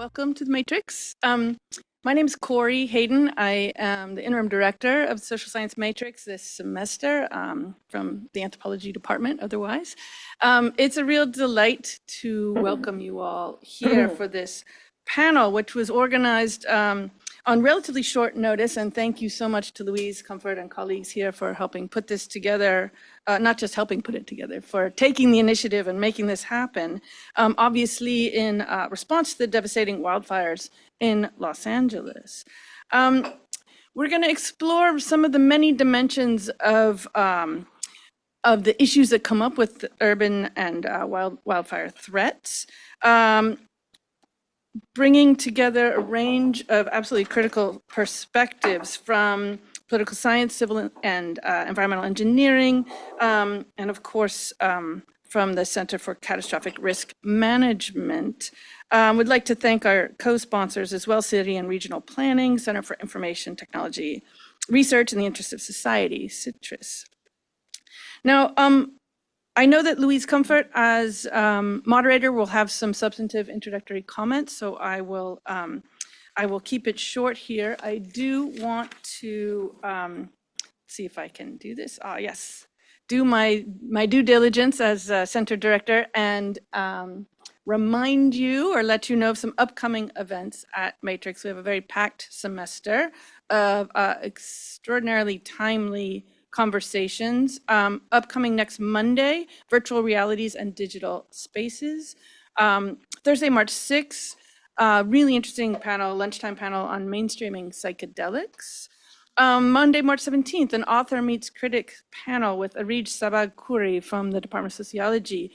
Welcome to the Matrix. My name is Corey Hayden. I am the interim director of the Social Science Matrix this semester from the anthropology department otherwise. It's a real delight to welcome you all here for this panel, which was organized on relatively short notice. And thank you so much to Louise, Comfort, and colleagues here for helping put this together. Not just helping put it together, for taking the initiative and making this happen, obviously in response to the devastating wildfires in Los Angeles. We're going to explore some of the many dimensions of the issues that come up with urban and wildfire threats, bringing together a range of absolutely critical perspectives from political science, civil and environmental engineering, and of course, from the Center for Catastrophic Risk Management. We'd like to thank our co-sponsors as well, City and Regional Planning, Center for Information Technology Research in the Interest of Society, CITRIS. Now, I know that Louise Comfort, as moderator, will have some substantive introductory comments, so I will keep it short here. I do want to see if I can do this. Yes, do my due diligence as center director and remind you or let you know of some upcoming events at Matrix. We have a very packed semester of extraordinarily timely conversations. Upcoming next Monday, virtual realities and digital spaces. Thursday, March 6th, really interesting panel, lunchtime panel on mainstreaming psychedelics. Monday, March 17th, an author meets critic panel with Arij Sabag-Khoury from the Department of Sociology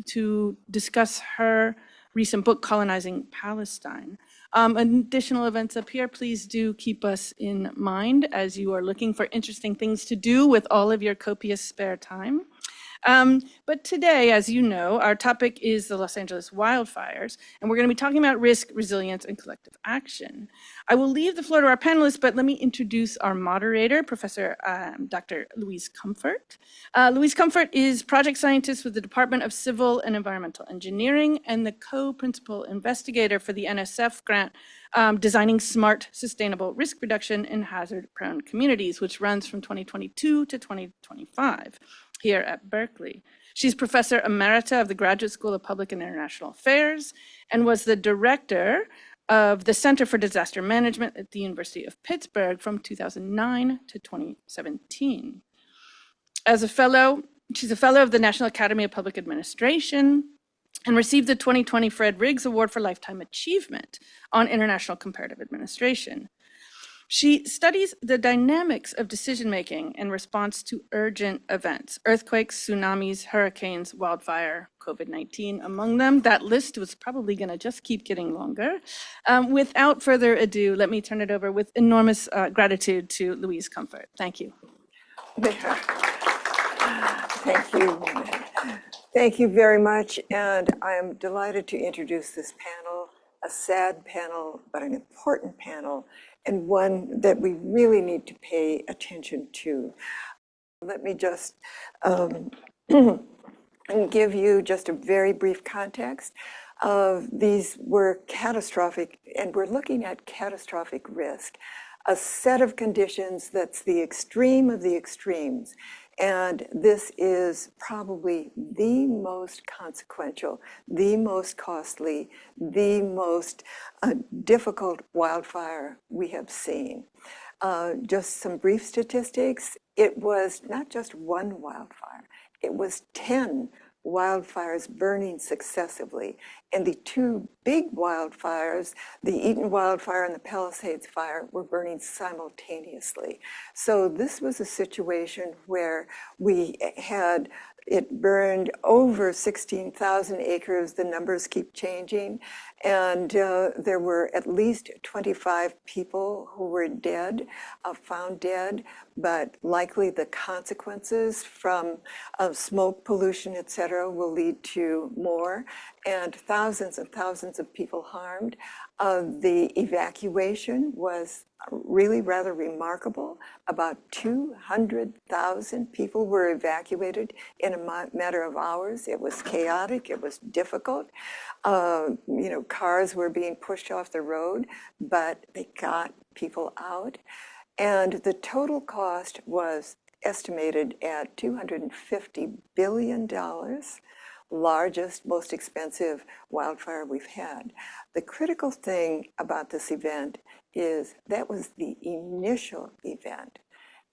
to discuss her recent book, Colonizing Palestine. Additional events up here, please do keep us in mind as you are looking for interesting things to do with all of your copious spare time. But today, as you know, our topic is the Los Angeles wildfires, and we're going to be talking about risk, resilience, and collective action. I will leave the floor to our panelists, but let me introduce our moderator, Professor Dr. Louise Comfort. Louise Comfort is project scientist with the Department of Civil and Environmental Engineering and the co-principal investigator for the NSF grant Designing Smart, Sustainable Risk Reduction in Hazard-Prone Communities, which runs from 2022 to 2025. Here at Berkeley. She's Professor Emerita of the Graduate School of Public and International Affairs and was the director of the Center for Disaster Management at the University of Pittsburgh from 2009 to 2017. As a fellow, she's a fellow of the National Academy of Public Administration and received the 2020 Fred Riggs Award for Lifetime Achievement on International Comparative Administration. She studies the dynamics of decision-making in response to urgent events, earthquakes, tsunamis, hurricanes, wildfire, COVID-19 among them. That list was probably going to just keep getting longer. Without further ado, let me turn it over with enormous gratitude to Louise Comfort. Thank you. Thank you. Thank you very much. And I am delighted to introduce this panel, a sad panel, but an important panel, and one that we really need to pay attention to. Let me just give you just a very brief context. These were catastrophic, and we're looking at catastrophic risk, a set of conditions that's the extreme of the extremes. And this is probably the most consequential, the most costly, the most difficult wildfire we have seen. Just some brief statistics. It was not just one wildfire, it was 10 wildfires burning successively. And the two big wildfires, the Eaton wildfire and the Palisades fire, were burning simultaneously. So this was a situation where we had it burned over 16,000 acres. The numbers keep changing. And there were at least 25 people who were dead, found dead, but likely the consequences from smoke pollution, et cetera, will lead to more. And thousands and thousands of people harmed. The evacuation was really rather remarkable. About 200,000 people were evacuated in a matter of hours. It was chaotic, it was difficult. Cars were being pushed off the road, but they got people out. And the total cost was estimated at $250 billion, largest, most expensive wildfire we've had. The critical thing about this event is that was the initial event.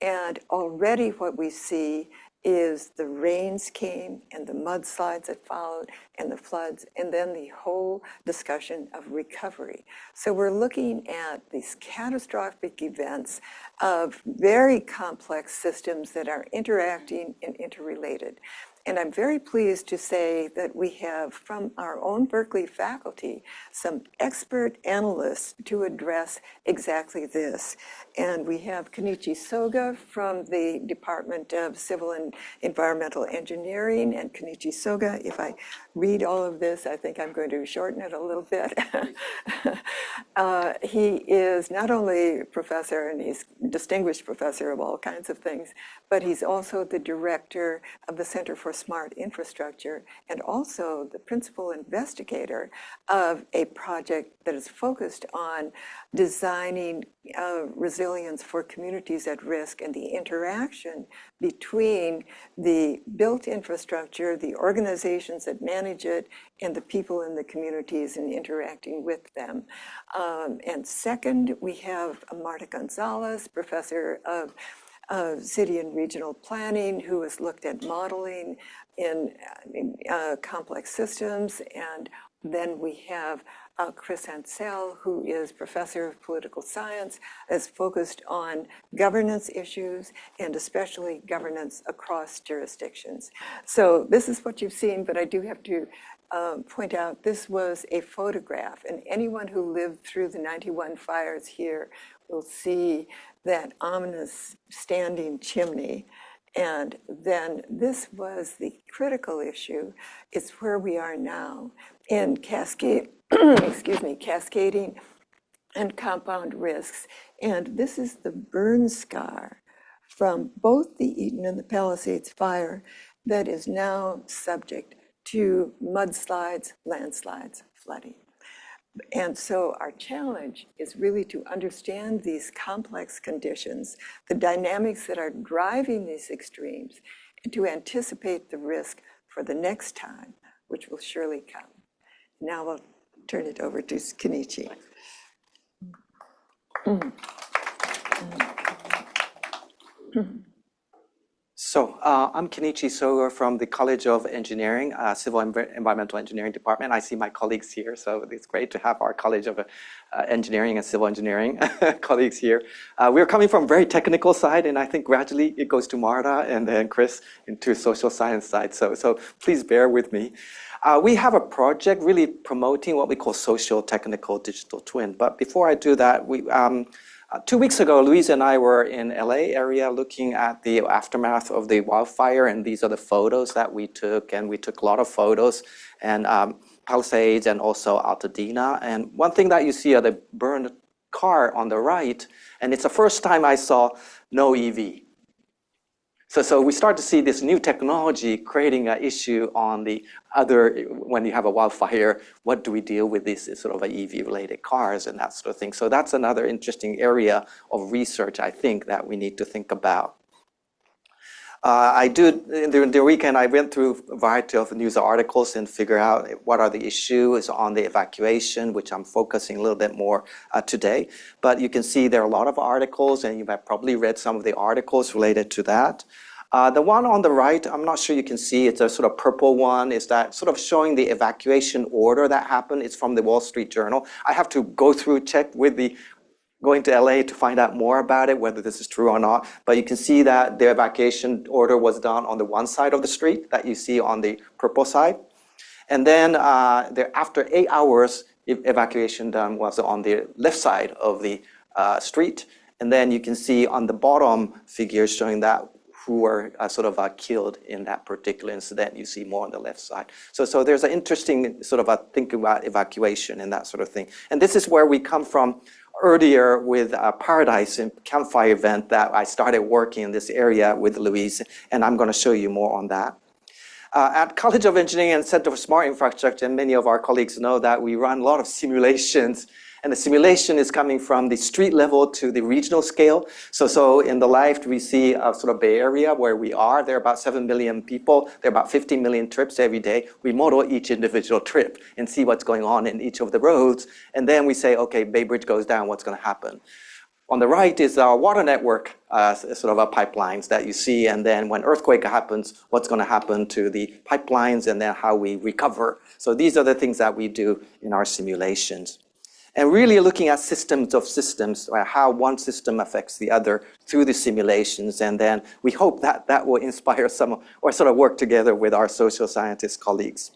And already what we see is the rains came and the mudslides that followed and the floods, and then the whole discussion of recovery. So we're looking at these catastrophic events of very complex systems that are interacting and interrelated. And I'm very pleased to say that we have, from our own Berkeley faculty, some expert analysts to address exactly this. And we have Kenichi Soga from the Department of Civil and Environmental Engineering. And Kenichi Soga, if I read all of this, I think I'm going to shorten it a little bit. He is not only a professor, and he's a distinguished professor of all kinds of things, but he's also the director of the Center for Smart Infrastructure and also the principal investigator of a project that is focused on designing resilience for communities at risk and the interaction between the built infrastructure, the organizations that manage it, and the people in the communities and interacting with them. And second, we have Marta Gonzalez, professor of city and regional planning, who has looked at modeling in complex systems. And then we have Chris Ansell, who is professor of political science, is focused on governance issues and especially governance across jurisdictions. So this is what you've seen, but I do have to point out this was a photograph, and anyone who lived through the 91 fires here will see that ominous standing chimney. And then this was the critical issue. It's where we are now in cascading and compound risks. And this is the burn scar from both the Eaton and the Palisades fire that is now subject to mudslides, landslides, flooding. And so our challenge is really to understand these complex conditions, the dynamics that are driving these extremes, and to anticipate the risk for the next time, which will surely come. Now I'll turn it over to Kenichi. So I'm Kenichi Soga from the College of Engineering, Civil and Environmental Engineering Department. I see my colleagues here, so it's great to have our College of Engineering and Civil Engineering colleagues here. We're coming from very technical side, and I think gradually it goes to Marta and then Chris into social science side. So please bear with me. We have a project really promoting what we call social technical digital twin. But before I do that, 2 weeks ago, Louise and I were in LA area looking at the aftermath of the wildfire, and these are the photos that we took, and we took a lot of photos, and Palisades and also Altadena. And one thing that you see are the burned car on the right, and it's the first time I saw no EV. So we start to see this new technology creating an issue on the other, when you have a wildfire, what do we deal with these sort of EV-related cars and that sort of thing. So that's another interesting area of research, I think, that we need to think about. During the weekend, I went through a variety of news articles and figure out what are the issues on the evacuation, which I'm focusing a little bit more today. But you can see there are a lot of articles, and you have probably read some of the articles related to that. The one on the right, I'm not sure you can see, it's a sort of purple one, is that sort of showing the evacuation order that happened. It's from the Wall Street Journal. I have to go through, check with going to LA to find out more about it, whether this is true or not. But you can see that the evacuation order was done on the one side of the street that you see on the purple side. And then after 8 hours, evacuation done was on the left side of the street. And then you can see on the bottom figure showing that who were killed in that particular incident. You see more on the left side. So there's an interesting thinking about evacuation and that sort of thing. And this is where we come from earlier with Paradise and Campfire event that I started working in this area with Louise, and I'm going to show you more on that. At College of Engineering and Center for Smart Infrastructure, and many of our colleagues know that we run a lot of simulations, and the simulation is coming from the street level to the regional scale. So in the left, we see a Bay Area where we are. There are about 7 million people. There are about 15 million trips every day. We model each individual trip and see what's going on in each of the roads. And then we say, okay, Bay Bridge goes down, what's going to happen? On the right is our water network, pipelines that you see. And then when earthquake happens, what's going to happen to the pipelines and then how we recover. So these are the things that we do in our simulations. And really looking at systems of systems, how one system affects the other through the simulations. And then we hope that that will inspire some, or work together with our social scientist colleagues.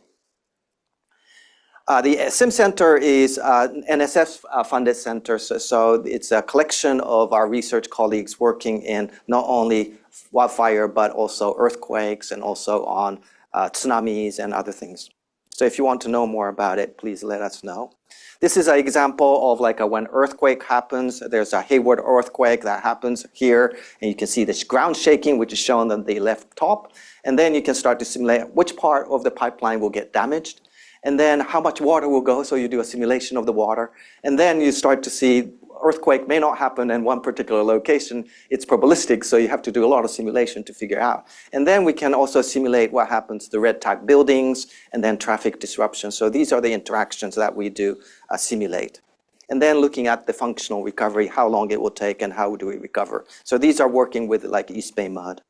The SIM Center is an NSF-funded center, so it's a collection of our research colleagues working in not only wildfire, but also earthquakes and also on tsunamis and other things. So if you want to know more about it, please let us know. This is an example of when earthquake happens. There's a Hayward earthquake that happens here, and you can see this ground shaking, which is shown on the left top. And then you can start to simulate which part of the pipeline will get damaged, and then how much water will go, so you do a simulation of the water. And then you start to see earthquake may not happen in one particular location. It's probabilistic, so you have to do a lot of simulation to figure out. And then we can also simulate what happens to red tag buildings and then traffic disruption. So these are the interactions that we do simulate. And then looking at the functional recovery, how long it will take and how do we recover. So these are working with East Bay Mud.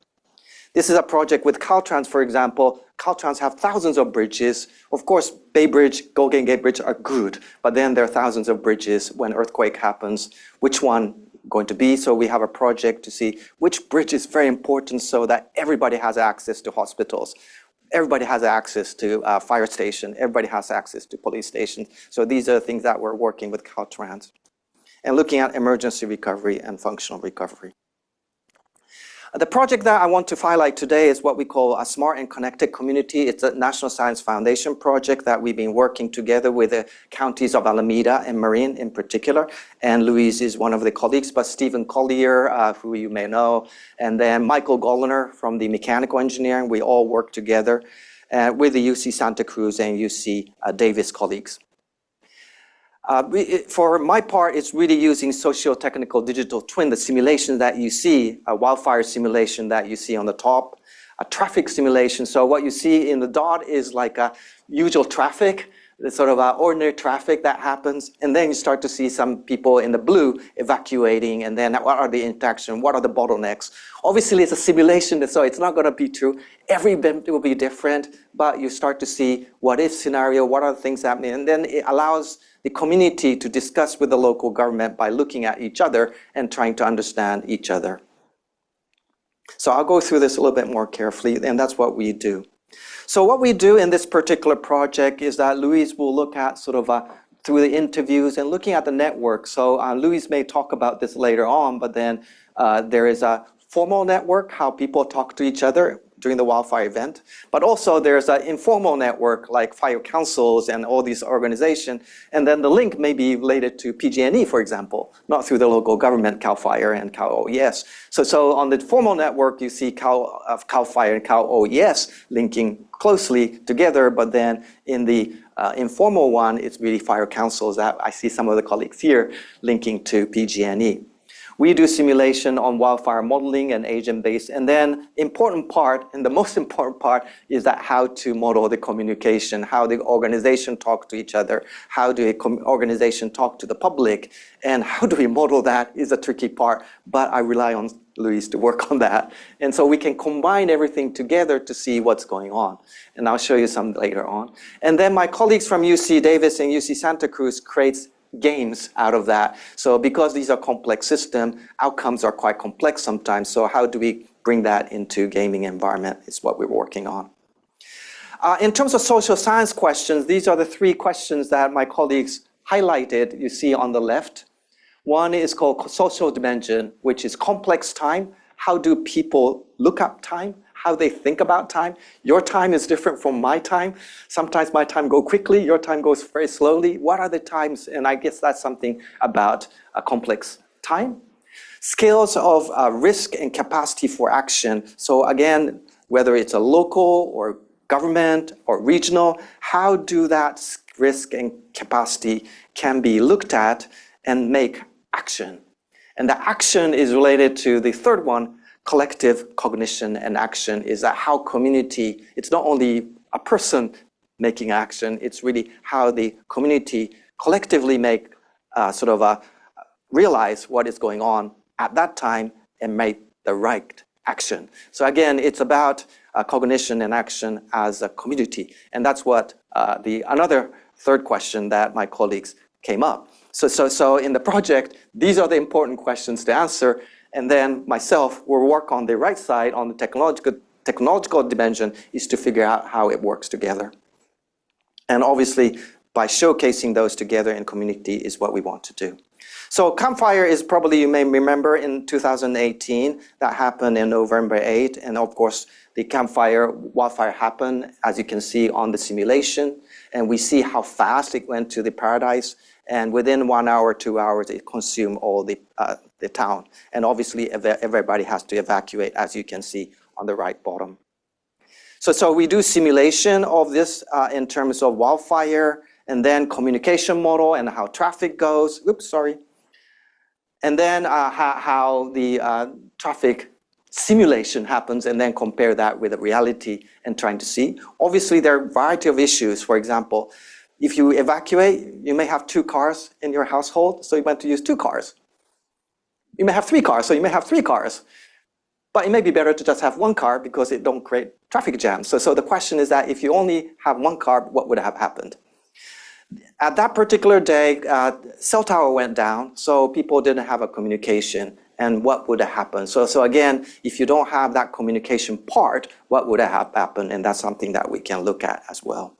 This is a project with Caltrans, for example. Caltrans have thousands of bridges. Of course, Bay Bridge, Golden Gate Bridge are good, but then there are thousands of bridges. When earthquake happens, which one going to be? So we have a project to see which bridge is very important so that everybody has access to hospitals. Everybody has access to fire station. Everybody has access to police stations. So these are the things that we're working with Caltrans. And looking at emergency recovery and functional recovery. The project that I want to highlight today is what we call a Smart and Connected Community. It's a National Science Foundation project that we've been working together with the counties of Alameda and Marin in particular. And Louise is one of the colleagues, but Stephen Collier, who you may know, and then Michael Golliner from the mechanical engineering. We all work together with the UC Santa Cruz and UC Davis colleagues. For my part, it's really using socio-technical digital twin, the simulation that you see, a wildfire simulation that you see on the top, a traffic simulation. So what you see in the dot is like a usual traffic, the ordinary traffic that happens. And then you start to see some people in the blue evacuating, and then what are the interactions, what are the bottlenecks? Obviously, it's a simulation, so it's not going to be true. Every event will be different, but you start to see what if scenario, what are the things happening, and then it allows the community to discuss with the local government by looking at each other and trying to understand each other. So I'll go through this a little bit more carefully, and that's what we do. So what we do in this particular project is that Louise will look at through the interviews and looking at the network. So Louise may talk about this later on, but then there is a formal network, how people talk to each other during the wildfire event. But also there's an informal network like fire councils and all these organizations. And then the link may be related to PG&E, for example, not through the local government, CAL FIRE and CAL OES. So on the formal network, you see CAL FIRE and CAL OES linking closely together. But then in the informal one, it's really fire councils that I see some of the colleagues here linking to PG&E. We do simulation on wildfire modeling and agent-based. And then important part, and the most important part, is that how to model the communication, how the organization talk to each other, how do an organization talk to the public, and how do we model that is a tricky part, but I rely on Louise to work on that. And so we can combine everything together to see what's going on. And I'll show you some later on. And then my colleagues from UC Davis and UC Santa Cruz creates games out of that. So because these are complex systems, outcomes are quite complex sometimes. So how do we bring that into gaming environment is what we're working on. In terms of social science questions, these are the three questions that my colleagues highlighted, you see on the left. One is called social dimension, which is complex time. how do people look up time, how they think about time. Your time is different from my time. Sometimes my time goes quickly, your time goes very slowly. What are the times? And I guess that's something about a complex time. Scales of risk and capacity for action. So again, whether it's a local or government or regional, how do that risk and capacity can be looked at and make action? And the action is related to the third one, collective cognition and action, is that how community, it's not only a person making action, it's really how the community collectively make realize what is going on at that time and make the right action. So again, it's about cognition and action as a community. And that's what another third question that my colleagues came up. So in the project, these are the important questions to answer. And then myself will work on the right side, on the technological dimension, is to figure out how it works together. And obviously, by showcasing those together in community is what we want to do. So campfire is probably, you may remember, in 2018, that happened in November 8. And of course, the wildfire happened, as you can see on the simulation. And we see how fast it went to the paradise. And within 1 hour, 2 hours, it consumed all the town. And obviously, everybody has to evacuate, as you can see on the right bottom. So we do simulation of this in terms of wildfire, and then communication model and how traffic goes. Oops, sorry. And then how the traffic simulation happens, and then compare that with the reality and trying to see. Obviously, there are a variety of issues. For example, if you evacuate, you may have 2 cars in your household, so you want to use 2 cars. You may have 3 cars, so you may have 3 cars. But it may be better to just have 1 car because it don't create traffic jams. So the question is that if you only have 1 car, what would have happened? At that particular day, cell tower went down, so people didn't have a communication. And what would have happened? So again, if you don't have that communication part, what would have happened? And that's something that we can look at as well.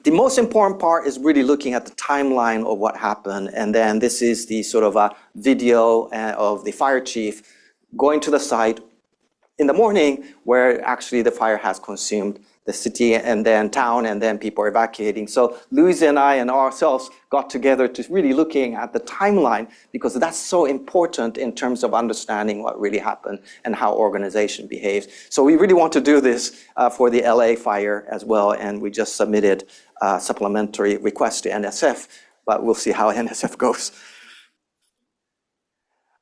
The most important part is really looking at the timeline of what happened. And then this is the sort of a video of the fire chief going to the site in the morning where actually the fire has consumed the city and then town, and then people are evacuating. So Louise and I and ourselves got together to really looking at the timeline, because that's so important in terms of understanding what really happened and how organization behaves. So we really want to do this for the LA fire as well, and we just submitted a supplementary request to NSF, but we'll see how NSF goes.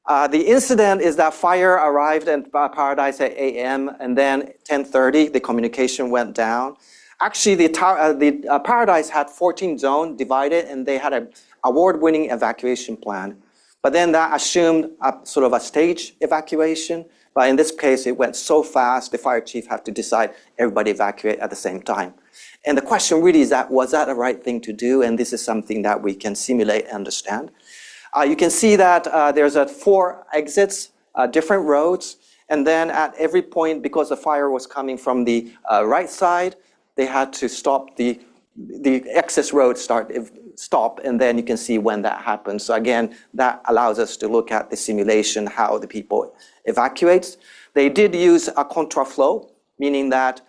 The incident is that fire arrived in Paradise at 8 a.m. and then 10:30, the communication went down. Actually, the Paradise had 14 zones divided, and they had an award-winning evacuation plan. But then that assumed sort of a stage evacuation. But in this case, it went so fast, the fire chief had to decide everybody evacuate at the same time. And the question really is that, was that the right thing to do? And this is something that we can simulate and understand. You can see that there's 4 exits, different roads, and then at every point, because the fire was coming from the right side, they had to stop the access road stop, and then you can see when that happens. So again, that allows us to look at the simulation, how the people evacuate. They did use a contraflow, meaning that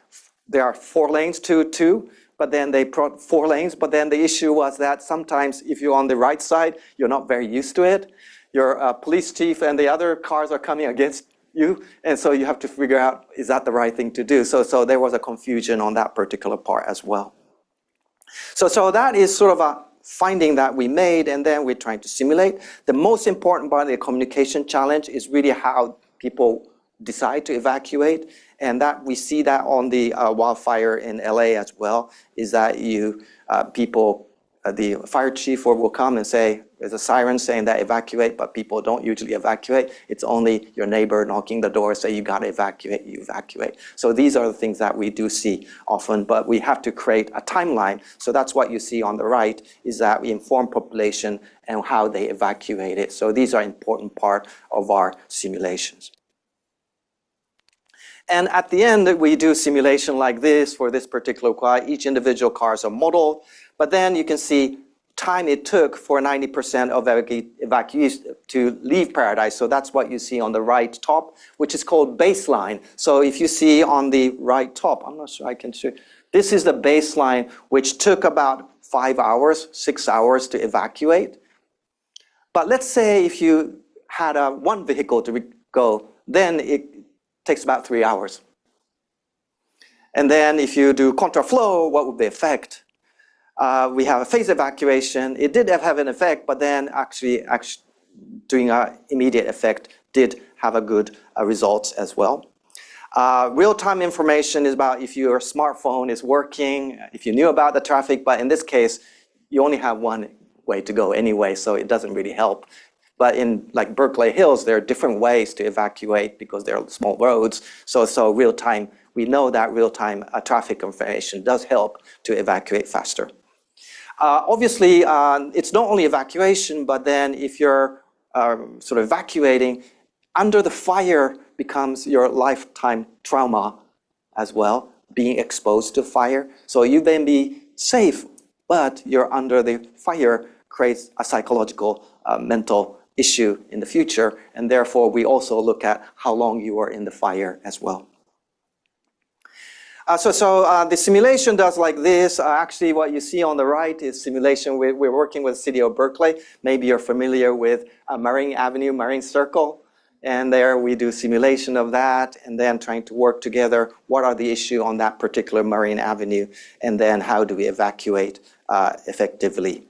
there are 4 lanes to 2. But then they brought 4 lanes. But then the issue was that sometimes if you're on the right side, you're not very used to it. Your police chief and the other cars are coming against you. And so you have to figure out, is that the right thing to do? So there was a confusion on that particular part as well. So that is sort of a finding that we made, and then we're trying to simulate. The most important part of the communication challenge is really how people decide to evacuate. And that we see that on the wildfire in LA as well, is that the fire chief will come and say, there's a siren saying that evacuate, but people don't usually evacuate. It's only your neighbor knocking the door, say you gotta evacuate, you evacuate. So these are the things that we do see often, but we have to create a timeline. So that's what you see on the right, is that we inform population and how they evacuate it. So these are important part of our simulations. And at the end, we do simulation like this for this particular car. Each individual cars are modeled, but then you can see time it took for 90% of evacuees to leave Paradise. So that's what you see on the right top, which is called baseline. So if you see on the right top, I'm not sure I can show. This is the baseline, which took about 5 hours, 6 hours to evacuate. But let's say if you had one vehicle to go, then it takes about 3 hours. And then if you do contraflow, what would the effect? We have a phase evacuation. It did have an effect, but then actually doing an immediate effect did have a good results as well. Real-time information is about if your smartphone is working, if you knew about the traffic, but in this case, you only have one way to go anyway, so it doesn't really help. But in like Berkeley Hills, there are different ways to evacuate because there are small roads. So real-time, we know that real-time traffic information does help to evacuate faster. Obviously, it's not only evacuation, but then if you're sort of evacuating, under the fire becomes your lifetime trauma as well, being exposed to fire. So you may be safe, but you're under the fire creates a psychological, mental issue in the future. And therefore, we also look at how long you are in the fire as well. The simulation does like this. Actually, what you see on the right is simulation. We're working with the city of Berkeley. Maybe you're familiar with Marine Avenue, Marine Circle. And there we do simulation of that and then trying to work together. What are the issues on that particular Marine Avenue? And then how do we evacuate effectively?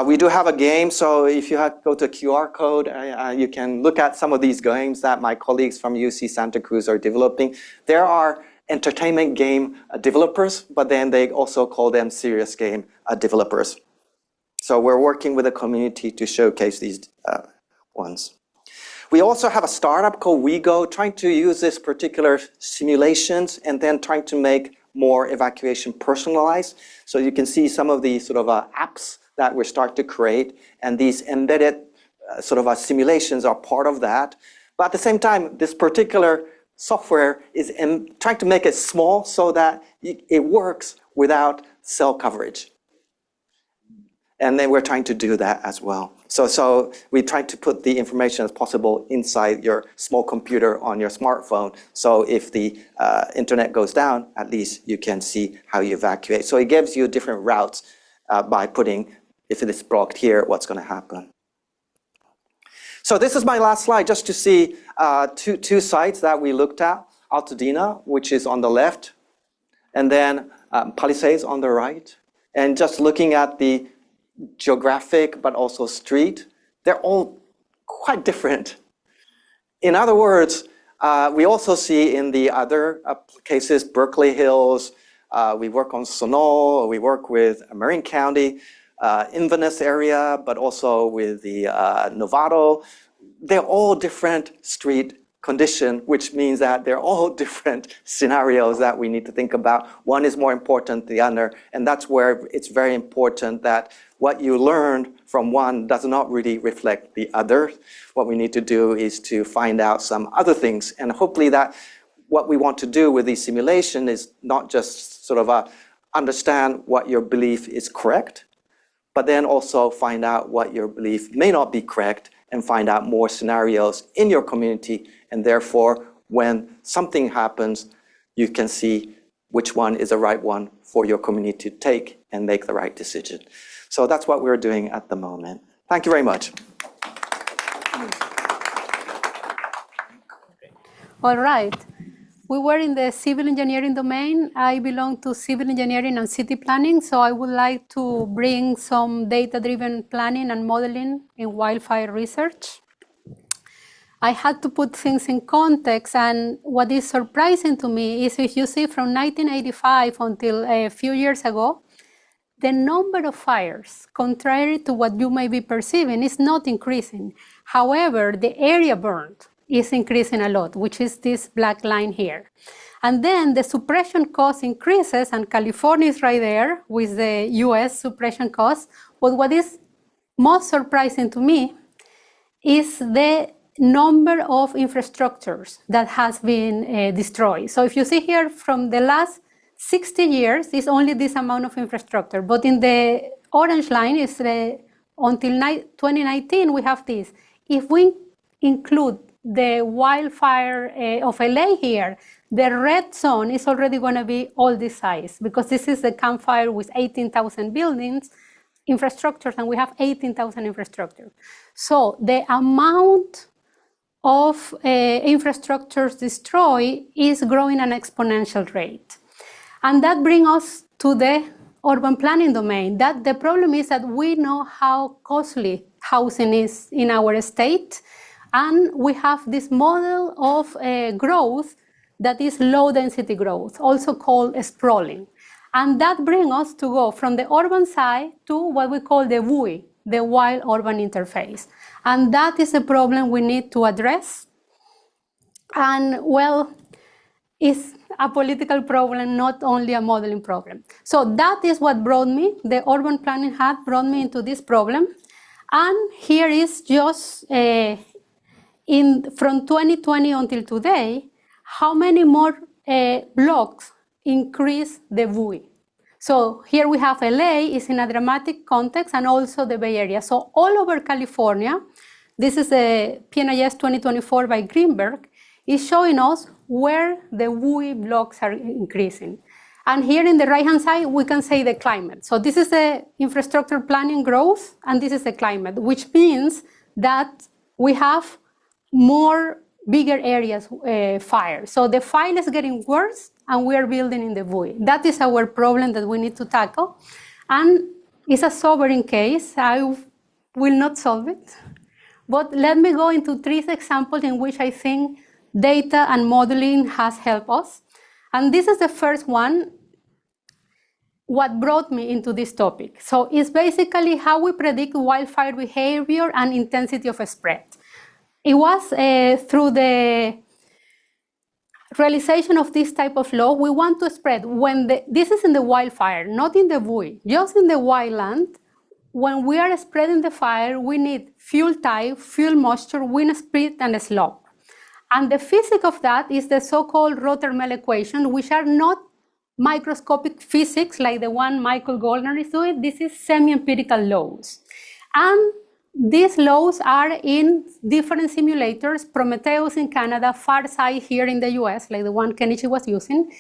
We do have a game, so if you go to a QR code, you can look at some of these games that my colleagues from UC Santa Cruz are developing. There are entertainment game developers, but then they also call them serious game developers. So we're working with the community to showcase these ones. We also have a startup called WeGo, trying to use this particular simulations and then trying to make more evacuation personalized. So you can see some of these sort of apps that we start to create, and these embedded simulations are part of that. But at the same time, this particular software is trying to make it small so that it works without cell coverage. And then we're trying to do that as well. So we try to put the information as possible inside your small computer on your smartphone. So if the internet goes down, at least you can see how you evacuate. So it gives you different routes by putting, if it is blocked here, what's going to happen. So this is my last slide, just to see two sites that we looked at. Altadena, which is on the left, and then Palisades on the right. And just looking at the geographic, but also street, they're all quite different. In other words, we also see in the other cases, Berkeley Hills, we work on Sonoma, we work with Marin County, Inverness area, but also with the Novato. They're all different street condition, which means that they're all different scenarios that we need to think about. One is more important than the other, and that's where it's very important that what you learned from one does not really reflect the other. What we need to do is to find out some other things, and hopefully that what we want to do with the simulation is not just sort of understand what your belief is correct, but then also find out what your belief may not be correct and find out more scenarios in your community. And therefore, when something happens, you can see which one is the right one for your community to take and make the right decision. So that's what we're doing at the moment. Thank you very much. All right. We were in the civil engineering domain. I belong to civil engineering and city planning, so I would like to bring some data-driven planning and modeling in wildfire research. I had to put things in context, and what is surprising to me is if you see from 1985 until a few years ago, the number of fires, contrary to what you may be perceiving, is not increasing. However, the area burned is increasing a lot, which is this black line here. And then the suppression cost increases, and California is right there with the US suppression cost. But what is most surprising to me is the number of infrastructures that has been destroyed. So if you see here from the last 60 years is only this amount of infrastructure, but in the orange line is until 2019 we have this. If we include the wildfire of LA here, the red zone is already going to be all this size, because this is the campfire with 18,000 buildings, infrastructures, and we have 18,000 infrastructures. So the amount of infrastructures destroyed is growing at an exponential rate. And that brings us to the urban planning domain. That the problem is that we know how costly housing is in our state, and we have this model of growth that is low density growth, also called sprawling. And that brings us to go from the urban side to what we call the WUI, the wild urban interface. And that is a problem we need to address. And well, it's a political problem, not only a modeling problem. So that is what brought me, the urban planning had brought me into this problem. And here is just from 2020 until today, how many more blocks increase the WUI. So here we have LA is in a dramatic context, and also the Bay Area. So all over California, this is a PNIS 2024 by Greenberg, is showing us where the WUI blocks are increasing. And here in the right-hand side, we can say the climate. So this is the infrastructure planning growth, and this is the climate, which means that we have more bigger areas fire. So the fire is getting worse, and we are building in the WUI. That is our problem that we need to tackle. And it's a sobering case. I will not solve it. But let me go into 3 examples in which I think data and modeling has helped us. And this is the first one, what brought me into this topic. So it's basically how we predict wildfire behavior and intensity of a spread. It was through the realization of this type of law. We want to spread when this is in the wildfire, not in the WUI, just in the wildland. When we are spreading the fire, we need fuel type, fuel moisture, wind speed, and slope. And the physics of that is the so-called Rothermel equation, which are not microscopic physics like the one Michael Goldner is doing. This is semi-empirical laws. And these laws are in different simulators, Prometheus in Canada, Farsight here in the US, like the one Kenichi was using.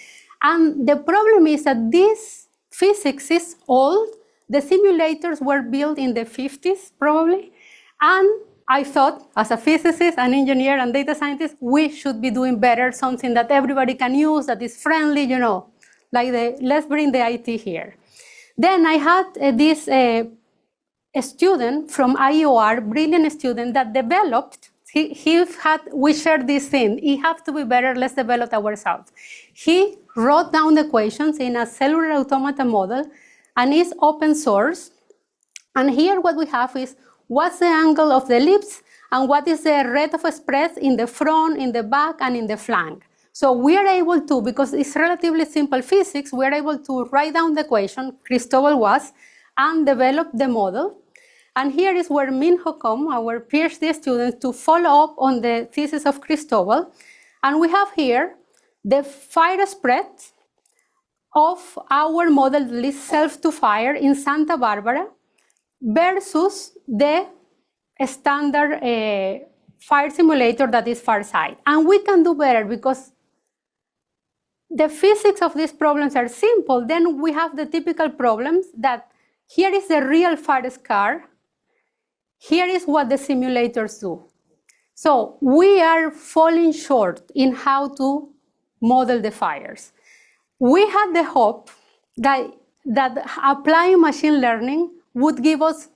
And the problem is that this physics is old. The simulators were built in the 50s, probably. And I thought, as a physicist, an engineer, and data scientist, we should be doing better, something that everybody can use, that is friendly, you know, like let's bring the IT here. Then I had this a student from IOR, brilliant student, that developed, we shared this thing, it has to be better, let's develop ourselves. He wrote down the equations in a cellular automata model, and it's open source. And here what we have is, what's the angle of the ellipse, and what is the rate of spread in the front, in the back, and in the flank. So we are able to, because it's relatively simple physics, we are able to write down the equation, Cristobal was, and develop the model. And here is where Minho come, our PhD student, to follow up on the thesis of Cristobal. And we have here the fire spread of our model that is self-to-fire in Santa Barbara versus the standard fire simulator that is Farsight. And we can do better because the physics of these problems are simple. Then we have the typical problems that here is the real fire scar. Here is what the simulators do. So we are falling short in how to model the fires. We had the hope that applying machine learning would give us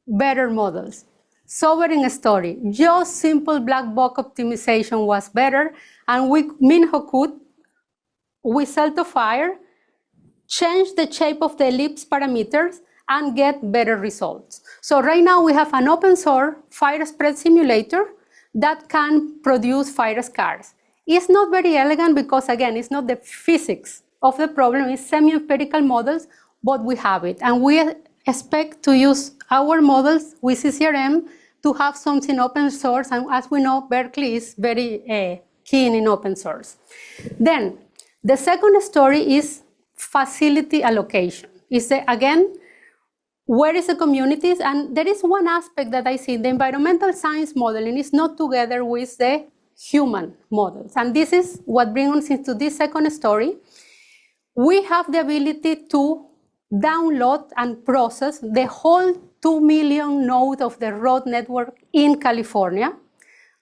better models. Sobering story, just simple black box optimization was better, and Minho could, with self-to-fire, change the shape of the ellipse parameters and get better results. So right now we have an open source fire spread simulator that can produce fire scars. It's not very elegant because, again, it's not the physics of the problem, it's semi-empirical models, but we have it. And we expect to use our models with CCRM to have something open source, and as we know, Berkeley is very keen in open source. Then, the second story is facility allocation. Is the, again, where is the communities? And there is one aspect that I see, the environmental science modeling is not together with the human models. And this is what brings us into this second story. We have the ability to download and process the whole 2 million nodes of the road network in California.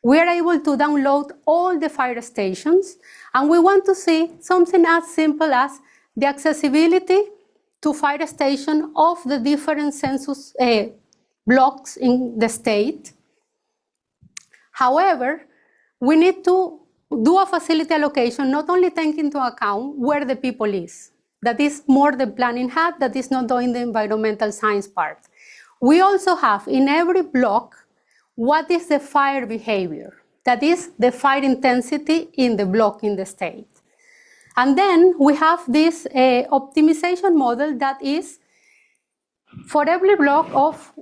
We are able to download all the fire stations, and we want to see something as simple as the accessibility to fire station of the different census blocks in the state. However, we need to do a facility allocation, not only taking into account where the people is. That is more the planning hat, that is not doing the environmental science part. We also have in every block, what is the fire behavior? That is the fire intensity in the block in the state. And then we have this optimization model that is for every block of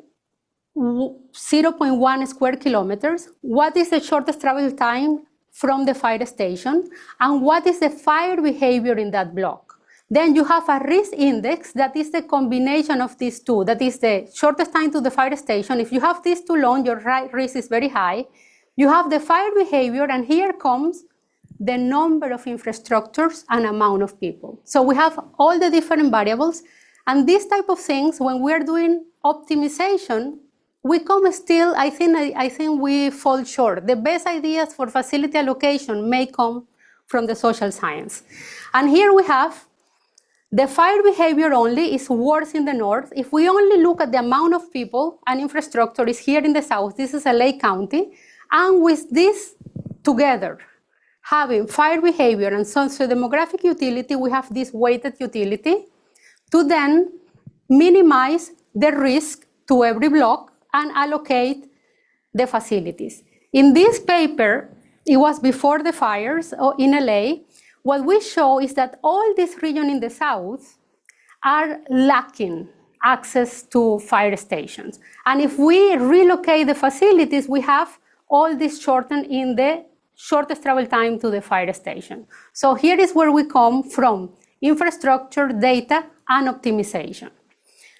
0.1 square kilometers, what is the shortest travel time from the fire station, and what is the fire behavior in that block. Then you have a risk index that is the combination of these two, that is the shortest time to the fire station. If you have these two long, your risk is very high. You have the fire behavior, and here comes the number of infrastructures and amount of people. So we have all the different variables, and these type of things, when we are doing optimization, we come still, I think we fall short. The best ideas for facility allocation may come from the social science. And here we have the fire behavior only is worse in the north. If we only look at the amount of people and infrastructure is here in the south, this is LA County, and with this together, having fire behavior and socio-demographic utility, we have this weighted utility to then minimize the risk to every block and allocate the facilities. In this paper, it was before the fires in LA, what we show is that all this region in the south are lacking access to fire stations. And if we relocate the facilities, we have all this shortened in the shortest travel time to the fire station. So here is where we come from, infrastructure, data, and optimization.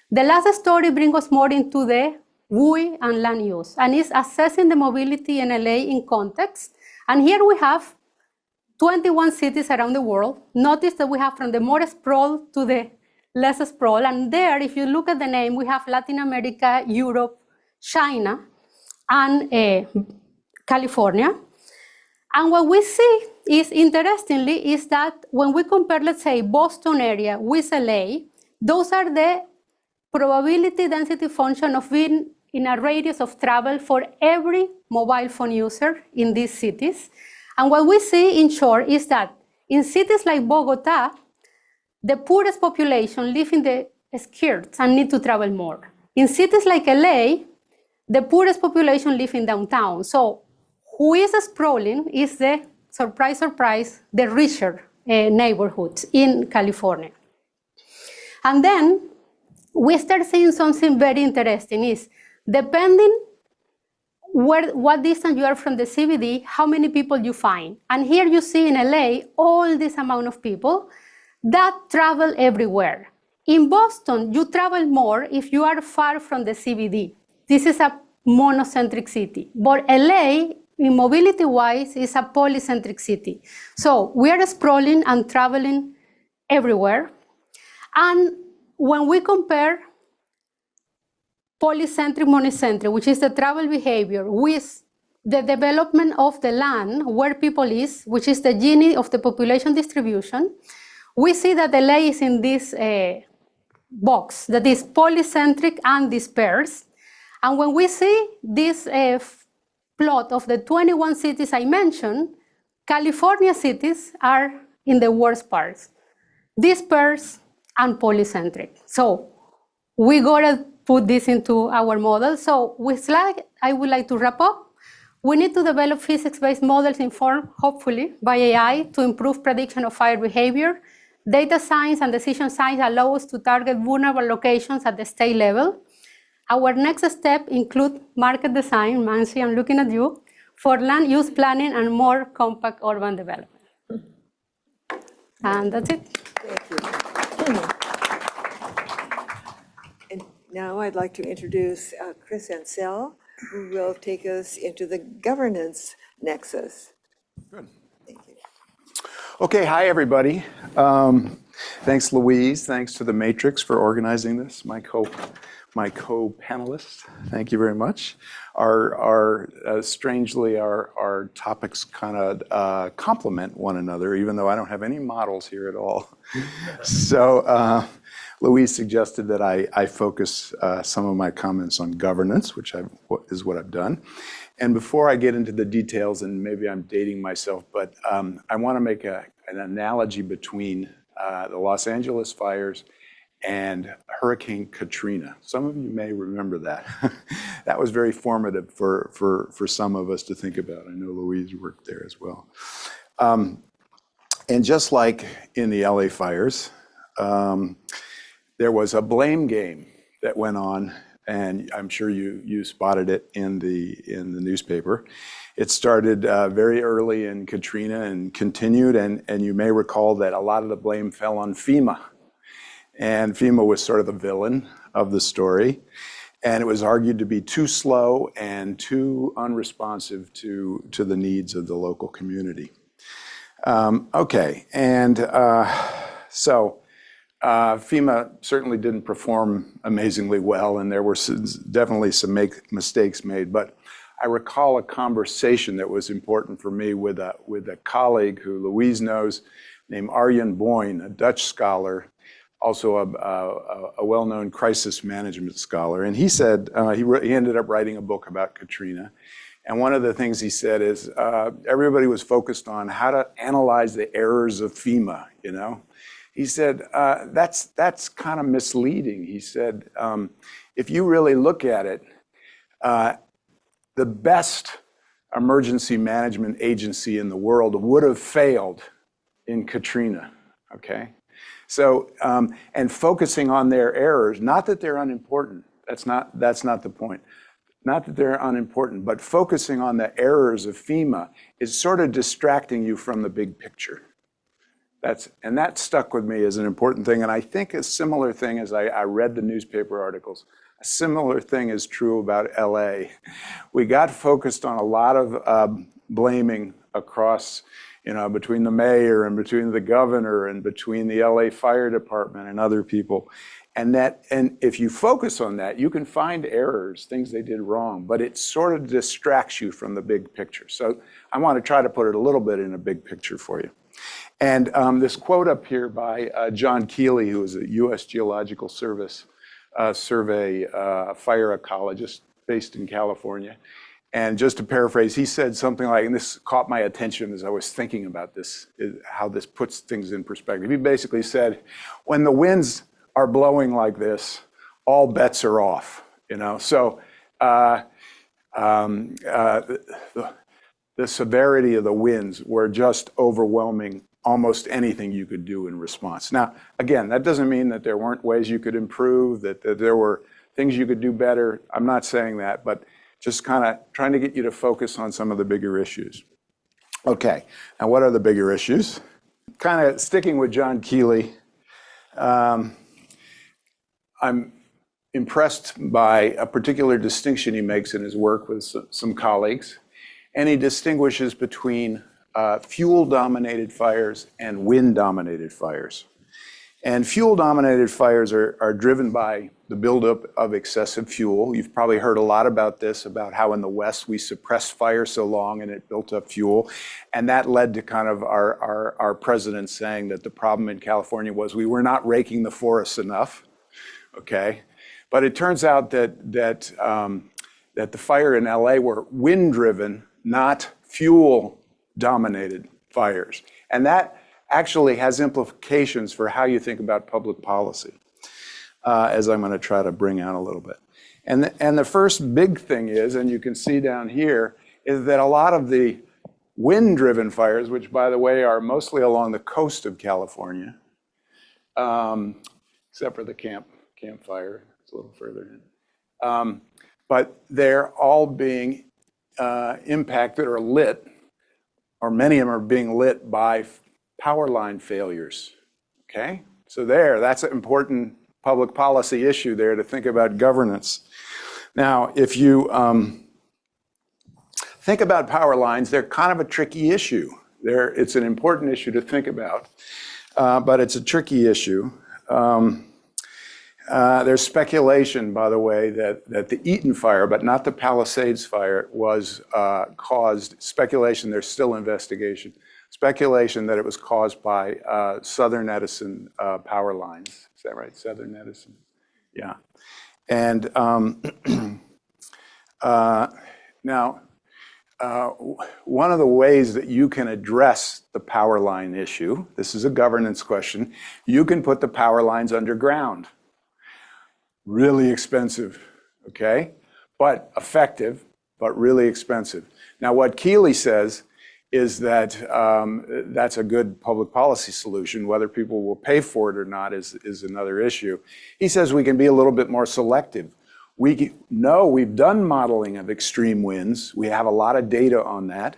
The last story brings us more into the WUI and land use, and is assessing the mobility in LA in context. And here we have 21 cities around the world. Notice that we have from the more sprawl to the less sprawl. And there, if you look at the name, we have Latin America, Europe, China, and California. And what we see is, interestingly, is that when we compare, let's say, Boston area with LA, those are the probability density function of being in a radius of travel for every mobile phone user in these cities. And what we see in short is that in cities like Bogota, the poorest population live in the skirts and need to travel more. In cities like LA, the poorest population live in downtown. So who is sprawling is the, surprise, surprise, the richer neighborhoods in California. And then we start seeing something very interesting is, depending what distance you are from the CBD, how many people you find. And here you see in LA, all this amount of people that travel everywhere. In Boston, you travel more if you are far from the CBD. This is a monocentric city. But LA, in mobility-wise, is a polycentric city. So we are sprawling and traveling everywhere. And when we compare polycentric, monocentric, which is the travel behavior, with the development of the land where people is, which is the Gini of the population distribution, we see that LA is in this box that is polycentric and dispersed. And when we see this plot of the 21 cities I mentioned, California cities are in the worst parts, dispersed and polycentric. So we gotta put this into our model. So with slide, I would like to wrap up. We need to develop physics-based models informed, hopefully, by AI to improve prediction of fire behavior. Data science and decision science allow us to target vulnerable locations at the state level. Our next step include market design, Mansi, I'm looking at you, for land use planning and more compact urban development. And that's it. Thank you. And now I'd like to introduce Chris Ansell, who will take us into the governance nexus. Good. Thank you. Okay, hi everybody. Thanks Louise, thanks to the Matrix for organizing this, my co-panelists. Thank you very much. Strangely, our topics kind of complement one another, even though I don't have any models here at all. So Louise suggested that I focus some of my comments on governance, which is what I've done. And before I get into the details, and maybe I'm dating myself, but I want to make an analogy between the Los Angeles fires and Hurricane Katrina. Some of you may remember that. That was very formative for some of us to think about. I know Louise worked there as well. And just like in the LA fires, there was a blame game that went on, and I'm sure you spotted it in the newspaper. It started very early in Katrina and continued, and you may recall that a lot of the blame fell on FEMA. And FEMA was sort of the villain of the story. And it was argued to be too slow and too unresponsive to the needs of the local community. Okay, and so FEMA certainly didn't perform amazingly well, and there were definitely some mistakes made. But I recall a conversation that was important for me with a colleague who Louise knows, named Arjen Boyne, a Dutch scholar, also a well-known crisis management scholar. And he said, he ended up writing a book about Katrina. And one of the things he said is everybody was focused on how to analyze the errors of FEMA, you know? He said, that's kind of misleading. He said, if you really look at it, the best emergency management agency in the world would have failed in Katrina, okay? So, and focusing on their errors, not that they're unimportant, that's not the point. Not that they're unimportant, but focusing on the errors of FEMA is sort of distracting you from the big picture. And that stuck with me as an important thing. And I think a similar thing, as I read the newspaper articles, a similar thing is true about LA. We got focused on a lot of blaming across, you know, between the mayor and between the governor and between the LA Fire Department and other people. And if you focus on that, you can find errors, things they did wrong, but it sort of distracts you from the big picture. So I want to try to put it a little bit in a big picture for you. And this quote up here by John Keeley, who is a U.S. Geological Service survey fire ecologist based in California. And just to paraphrase, he said something like, and this caught my attention as I was thinking about this, how this puts things in perspective. He basically said, when the winds are blowing like this, all bets are off, you know? So the severity of the winds were just overwhelming almost anything you could do in response. Now, again, that doesn't mean that there weren't ways you could improve, that there were things you could do better. I'm not saying that, but just kind of trying to get you to focus on some of the bigger issues. Okay, now what are the bigger issues? Kind of sticking with John Keeley, I'm impressed by a particular distinction he makes in his work with some colleagues, and he distinguishes between fuel-dominated fires and wind-dominated fires. And fuel-dominated fires are driven by the buildup of excessive fuel. You've probably heard a lot about this, about how in the West we suppressed fire so long and it built up fuel. And that led to kind of our president saying that the problem in California was we were not raking the forests enough, okay? But it turns out that the fire in LA were wind-driven, not fuel-dominated fires. And that actually has implications for how you think about public policy, as I'm going to try to bring out a little bit. And the first big thing is, and you can see down here, is that a lot of the wind-driven fires, which by the way are mostly along the coast of California, except for the Camp Fire, it's a little further in, but they're all being impacted or lit, or many of them are being lit by power line failures, okay? So that's an important public policy issue there to think about governance. Now, if you think about power lines, they're kind of a tricky issue. It's an important issue to think about, but it's a tricky issue. There's speculation, by the way, that the Eaton fire, but not the Palisades fire, was caused, speculation, there's still investigation, speculation that it was caused by Southern Edison power lines. Is that right? Southern Edison? Yeah. And now, one of the ways that you can address the power line issue, this is a governance question, you can put the power lines underground. Really expensive, okay? But effective, but really expensive. Now, what Keeley says is that that's a good public policy solution. Whether people will pay for it or not is another issue. He says we can be a little bit more selective. We know we've done modeling of extreme winds. We have a lot of data on that.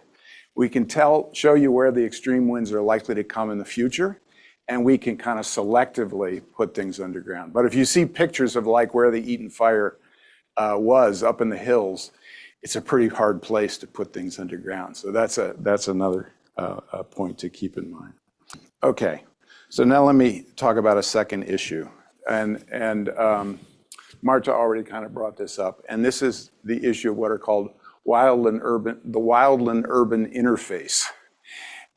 We can show you where the extreme winds are likely to come in the future, and we can kind of selectively put things underground. But if you see pictures of like where the Eaton fire was up in the hills, it's a pretty hard place to put things underground. So that's another point to keep in mind. Okay, so now let me talk about a second issue. And Marta already kind of brought this up. And this is the issue of what are called the wildland-urban interface.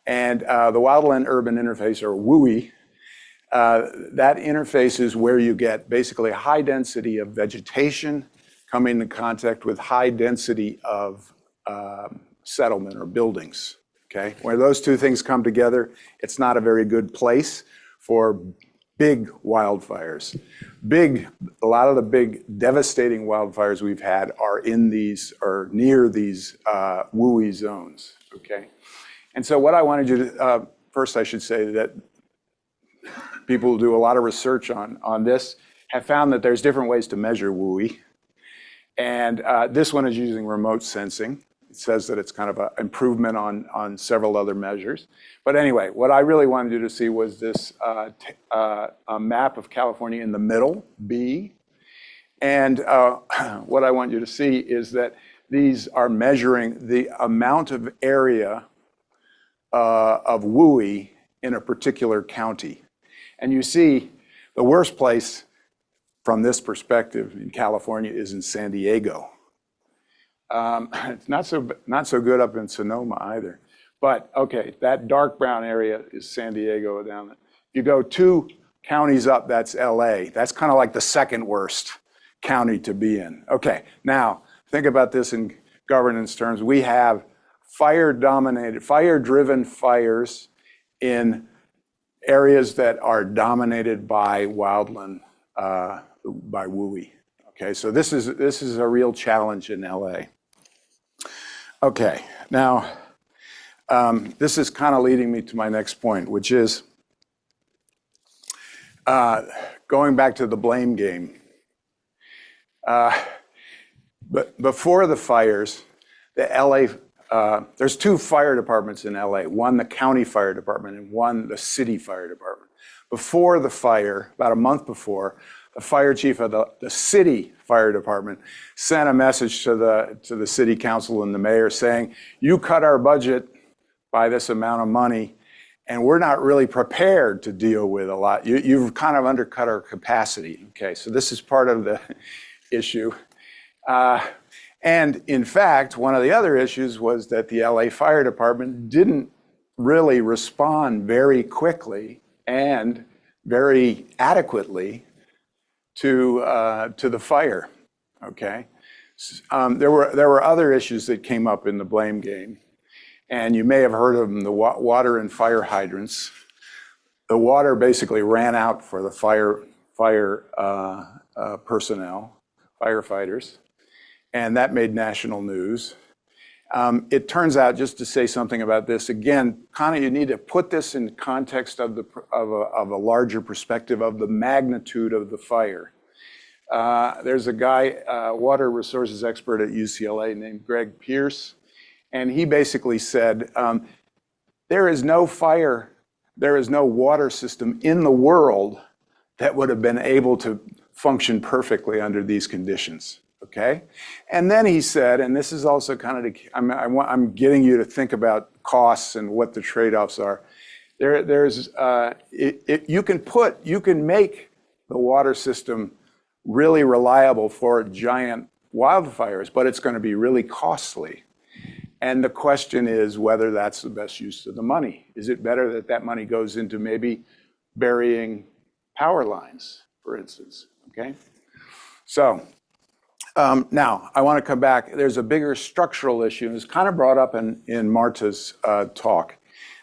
And the wildland-urban interface, or WUI, that interface is where you get basically a high density of vegetation coming into contact with high density of settlement or buildings, okay? Where those two things come together, it's not a very good place for big wildfires. A lot of the big devastating wildfires we've had are near these WUI zones, okay? And so what I wanted you to, first I should say that people who do a lot of research on this have found that there's different ways to measure WUI. And this one is using remote sensing. It says that it's kind of an improvement on several other measures. But anyway, what I really wanted you to see was this a map of California in the middle, B. And what I want you to see is that these are measuring the amount of area of WUI in a particular county. And you see the worst place from this perspective in California is in San Diego. It's not so good up in Sonoma either. But okay, that dark brown area is San Diego down there. You go 2 counties up, that's LA. That's kind of like the second worst county to be in. Okay, now think about this in governance terms. We have fire-driven fires in areas that are dominated by wildland, by WUI. Okay, so this is a real challenge in LA. Okay, now this is kind of leading me to my next point, which is going back to the blame game. But before the fires, the LA, there's 2 fire departments in LA, one the county fire department and one the city fire department. Before the fire, about a month before, the fire chief of the city fire department sent a message to the city council and the mayor saying, you cut our budget by this amount of money, and we're not really prepared to deal with a lot. You've kind of undercut our capacity. Okay, so this is part of the issue. And in fact, one of the other issues was that the LA Fire Department didn't really respond very quickly and very adequately to the fire. Okay, there were other issues that came up in the blame game, and you may have heard of them: the water and fire hydrants. The water basically ran out for the fire personnel, firefighters. And that made national news. It turns out, just to say something about this, again, kind of you need to put this in context of a larger perspective of the magnitude of the fire. There's a guy, water resources expert at UCLA named Greg Pierce, and he basically said, there is no fire there is no water system in the world that would have been able to function perfectly under these conditions, okay? And then he said, and this is also kind of the, I'm getting you to think about costs and what the trade-offs are. You can make the water system really reliable for giant wildfires, but it's going to be really costly. And the question is whether that's the best use of the money. Is it better that that money goes into maybe burying power lines, for instance, okay? So now I want to come back. There's a bigger structural issue, and it's kind of brought up in Marta's talk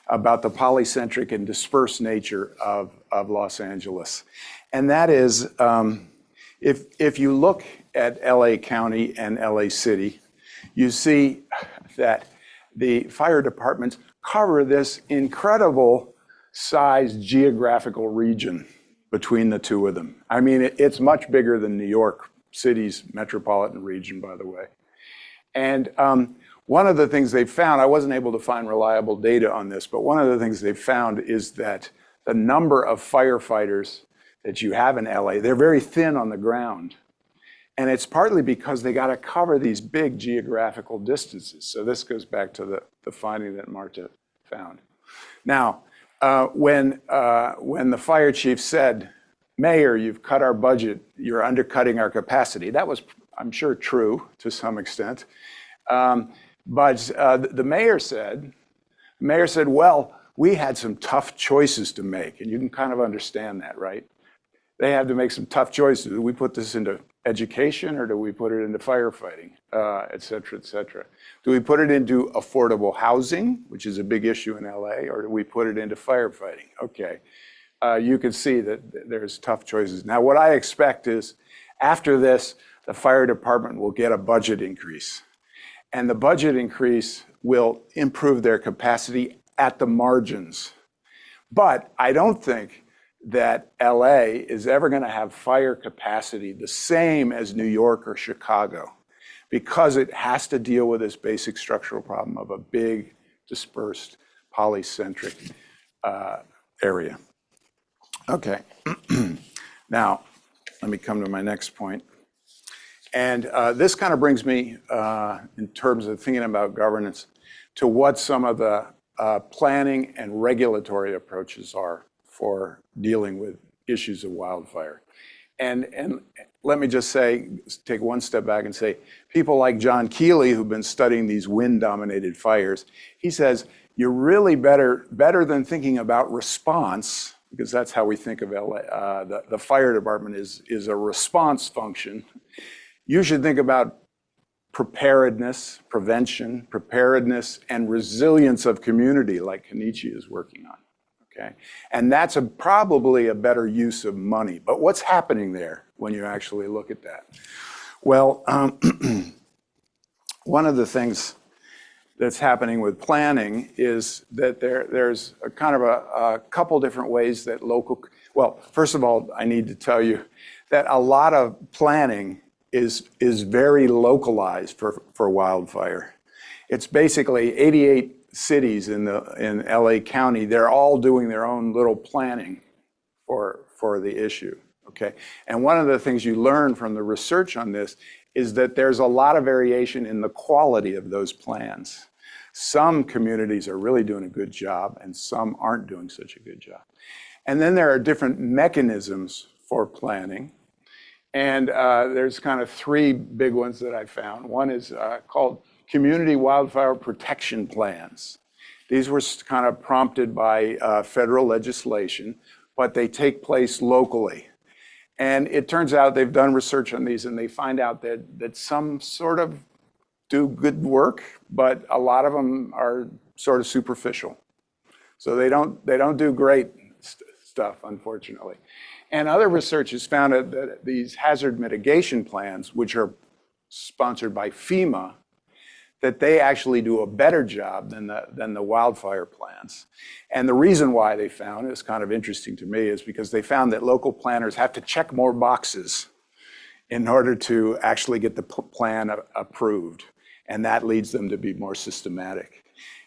about the polycentric and dispersed nature of Los Angeles. And that is, if you look at LA County and LA City, you see that the fire departments cover this incredible size geographical region between the two of them. I mean, it's much bigger than New York City's metropolitan region, by the way. And one of the things they found, I wasn't able to find reliable data on this, but one of the things they found is that the number of firefighters that you have in LA, they're very thin on the ground. And it's partly because they got to cover these big geographical distances. So this goes back to the finding that Marta found. Now, when the fire chief said, "Mayor, you've cut our budget, you're undercutting our capacity," that was, I'm sure, true to some extent. But the mayor said, well, we had some tough choices to make. And you can kind of understand that, right? They had to make some tough choices. Do we put this into education or do we put it into firefighting, et cetera, et cetera? Do we put it into affordable housing, which is a big issue in LA, or do we put it into firefighting? Okay, you can see that there's tough choices. Now, what I expect is after this, the fire department will get a budget increase. And the budget increase will improve their capacity at the margins. But I don't think that LA is ever going to have fire capacity the same as New York or Chicago, because it has to deal with this basic structural problem of a big, dispersed, polycentric area. Okay, now let me come to my next point. And this kind of brings me, in terms of thinking about governance, to what some of the planning and regulatory approaches are for dealing with issues of wildfire. And let me just say, take one step back and say, people like John Keeley, who've been studying these wind-dominated fires, he says, you're really better than thinking about response, because that's how we think of LA, the fire department is a response function. You should think about preparedness, prevention, preparedness, and resilience of community, like Kenichi is working on. Okay, and that's probably a better use of money. But what's happening there when you actually look at that? Well, one of the things that's happening with planning is that there's a kind of a couple different ways that well, first of all, I need to tell you that a lot of planning is very localized for wildfire. It's basically 88 cities in LA County. They're all doing their own little planning for the issue, okay? And one of the things you learn from the research on this is that there's a lot of variation in the quality of those plans. Some communities are really doing a good job and some aren't doing such a good job. And then there are different mechanisms for planning. And there's kind of three big ones that I found. One is called community wildfire protection plans. These were kind of prompted by federal legislation, but they take place locally. And it turns out they've done research on these and they find out that some sort of do good work, but a lot of them are sort of superficial. So they don't do great stuff, unfortunately. And other research has found that these hazard mitigation plans, which are sponsored by FEMA, that they actually do a better job than the wildfire plans. And the reason why they found, is kind of interesting to me, is because they found that local planners have to check more boxes in order to actually get the plan approved. And that leads them to be more systematic.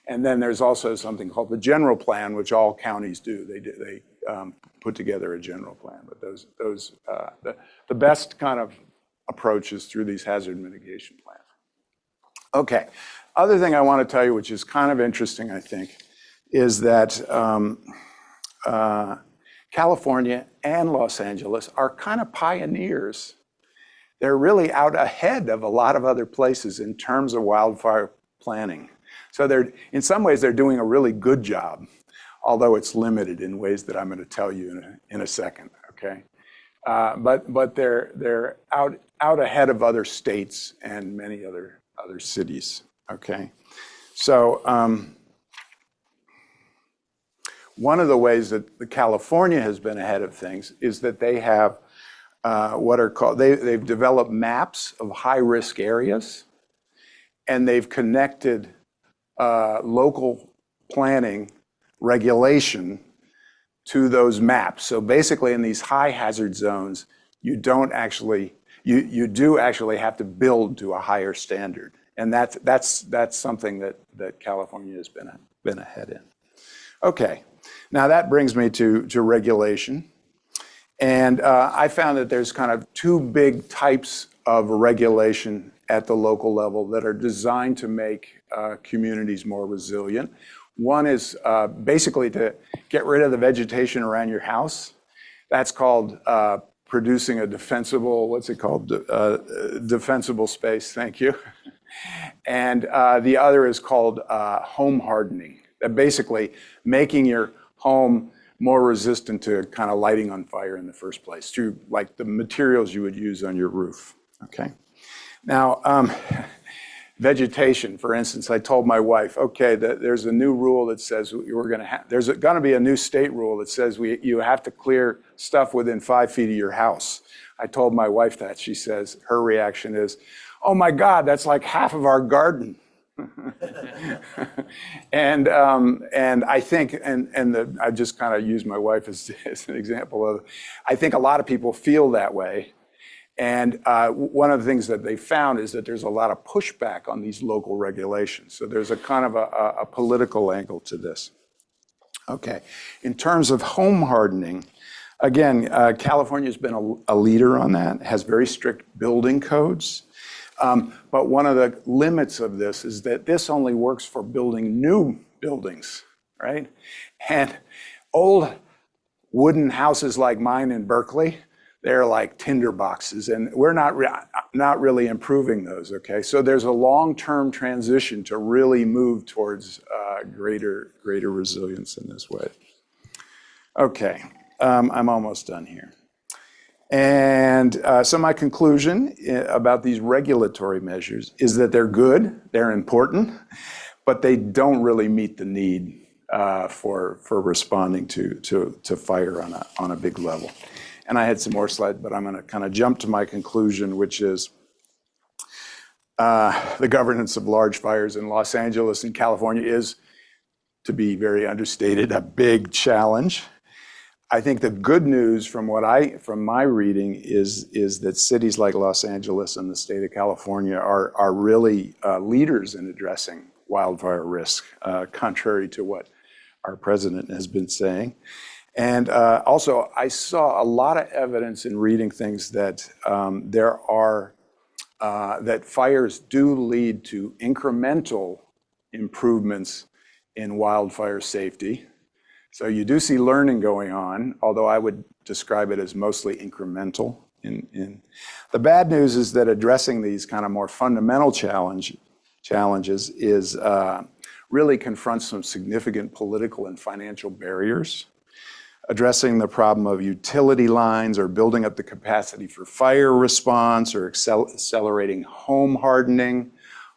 And then there's also something called the general plan, which all counties do. They put together a general plan. But the best kind of approach is through these hazard mitigation plans. Okay, other thing I want to tell you, which is kind of interesting, I think, is that California and Los Angeles are kind of pioneers. They're really out ahead of a lot of other places in terms of wildfire planning. So in some ways, they're doing a really good job, although it's limited in ways that I'm going to tell you in a second, okay? But they're out ahead of other states and many other cities, okay? So one of the ways that California has been ahead of things is that they have what are called, they've developed maps of high-risk areas, and they've connected local planning regulation to those maps. So basically in these high hazard zones, you do actually have to build to a higher standard. And that's something that California has been ahead in. Okay, now that brings me to regulation. And I found that there's kind of two big types of regulation at the local level that are designed to make communities more resilient. One is basically to get rid of the vegetation around your house. That's called producing a defensible, what's it called? Defensible space, thank you. And the other is called home hardening. That basically making your home more resistant to kind of lighting on fire in the first place through like the materials you would use on your roof, okay? Now, vegetation, for instance, I told my wife, okay, there's a new rule that says there's going to be a new state rule that says you have to clear stuff within 5 feet of your house. I told my wife that. She says, her reaction is, oh my God, that's like half of our garden. And I think, I just kind of use my wife as an example of, I think a lot of people feel that way. And one of the things that they found is that there's a lot of pushback on these local regulations. So there's a kind of a political angle to this. Okay, in terms of home hardening, again, California's been a leader on that, has very strict building codes. But one of the limits of this is that this only works for building new buildings, right? And old wooden houses like mine in Berkeley, they're like tinder boxes, and we're not really improving those, okay? So there's a long-term transition to really move towards greater resilience in this way. Okay, I'm almost done here. And so my conclusion about these regulatory measures is that they're good, they're important, but they don't really meet the need for responding to fire on a big level. And I had some more slides, but I'm going to kind of jump to my conclusion, which is the governance of large fires in Los Angeles and California is, to be very understated, a big challenge. I think the good news from my reading is that cities like Los Angeles and the state of California are really leaders in addressing wildfire risk, contrary to what our president has been saying. And also, I saw a lot of evidence in reading things that that fires do lead to incremental improvements in wildfire safety. So you do see learning going on, although I would describe it as mostly incremental. The bad news is that addressing these kind of more fundamental challenges is really confronts some significant political and financial barriers. Addressing the problem of utility lines or building up the capacity for fire response or accelerating home hardening.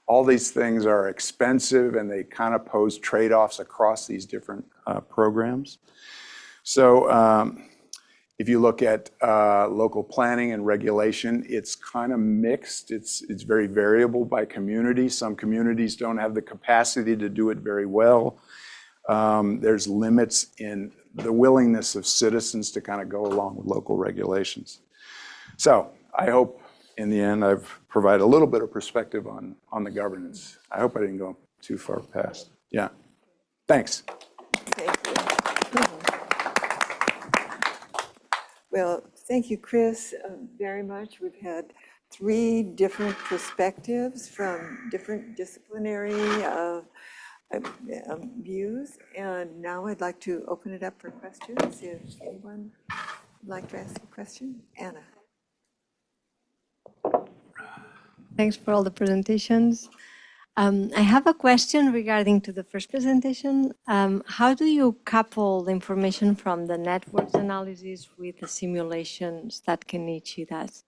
All these things are expensive and they kind of pose trade-offs across these different programs. So if you look at local planning and regulation, it's kind of mixed. It's very variable by community. Some communities don't have the capacity to do it very well. There's limits in the willingness of citizens to kind of go along with local regulations. So I hope in the end I've provided a little bit of perspective on the governance. I hope I didn't go too far past. Yeah. Thanks. Thank you. Well, thank you, Chris, very much. We've had 3 different perspectives from different disciplinary views. And now I'd like to open it up for questions. If anyone would like to ask a question. Anna. Thanks for all the presentations. I have a question regarding to the first presentation. How do you couple the information from the networks analysis with the simulations that Kenichi does?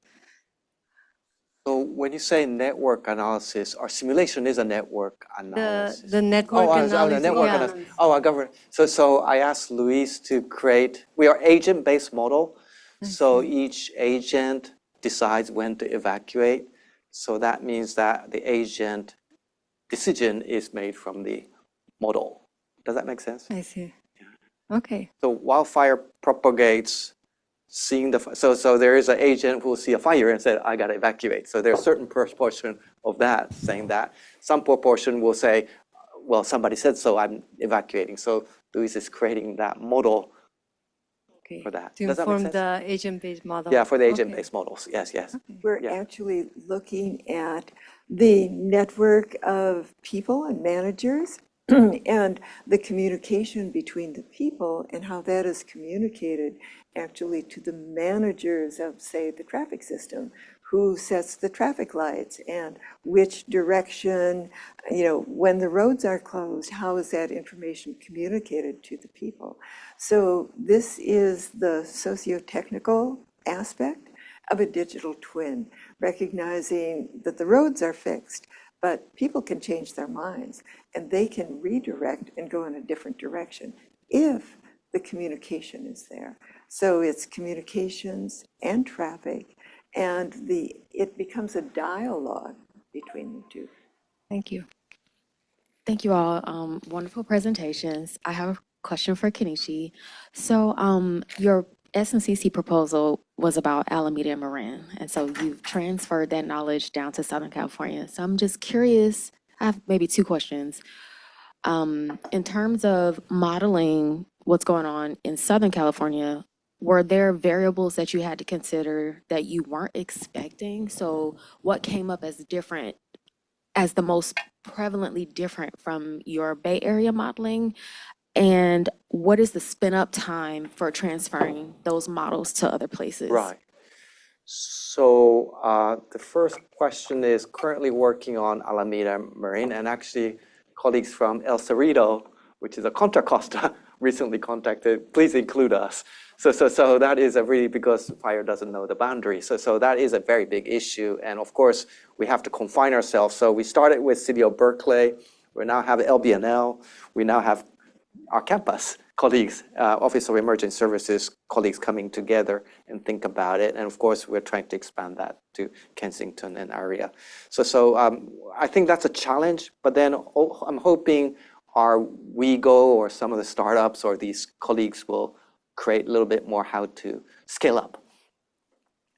So when you say network analysis, our simulation is a network analysis. The network analysis. The network yeah. analysis. Oh, I govern. So I asked Louise to create. We are agent-based model. So each agent decides when to evacuate. So that means that the agent decision is made from the model. Does that make sense? I see. Okay. So wildfire propagates. Seeing the so there is an agent who will see a fire and say, I got to evacuate. So there's a certain proportion of that saying that. Some proportion will say, well, somebody said so, I'm evacuating. So Louise is creating that model for that. To Does that make inform sense? the agent-based model. Yeah, for the agent-based models. Yes, yes. We're Yeah. actually looking at the network of people and managers and the communication between the people and how that is communicated actually to the managers of, say, the traffic system, who sets the traffic lights and which direction, when the roads are closed, how is that information communicated to the people? So this is the socio-technical aspect of a digital twin, recognizing that the roads are fixed, but people can change their minds and they can redirect and go in a different direction if the communication is there. So it's communications and traffic, and it becomes a dialogue between the two. Thank you. Thank you all. Wonderful presentations. I have a question for Kenichi. So your SNCC proposal was about Alameda and Marin, and so you've transferred that knowledge down to Southern California. So I'm just curious, I have maybe 2 questions. In terms of modeling what's going on in Southern California, were there variables that you had to consider that you weren't expecting? So what came up as different, as the most prevalently different from your Bay Area modeling? And what is the spin up time for transferring those models to other places? Right. So the first question is currently working on Alameda Marine, and actually colleagues from El Cerrito, which is a Contra Costa, recently contacted, please include us. So that is really because fire doesn't know the boundary. So that is a very big issue. And of course, we have to confine ourselves. So we started with City of Berkeley. We now have LBNL. We now have our campus colleagues, Office of Emergency Services colleagues coming together and think about it. And of course, we're trying to expand that to Kensington and area. So I think that's a challenge, but then I'm hoping our WeGo or some of the startups or these colleagues will create a little bit more how to scale up.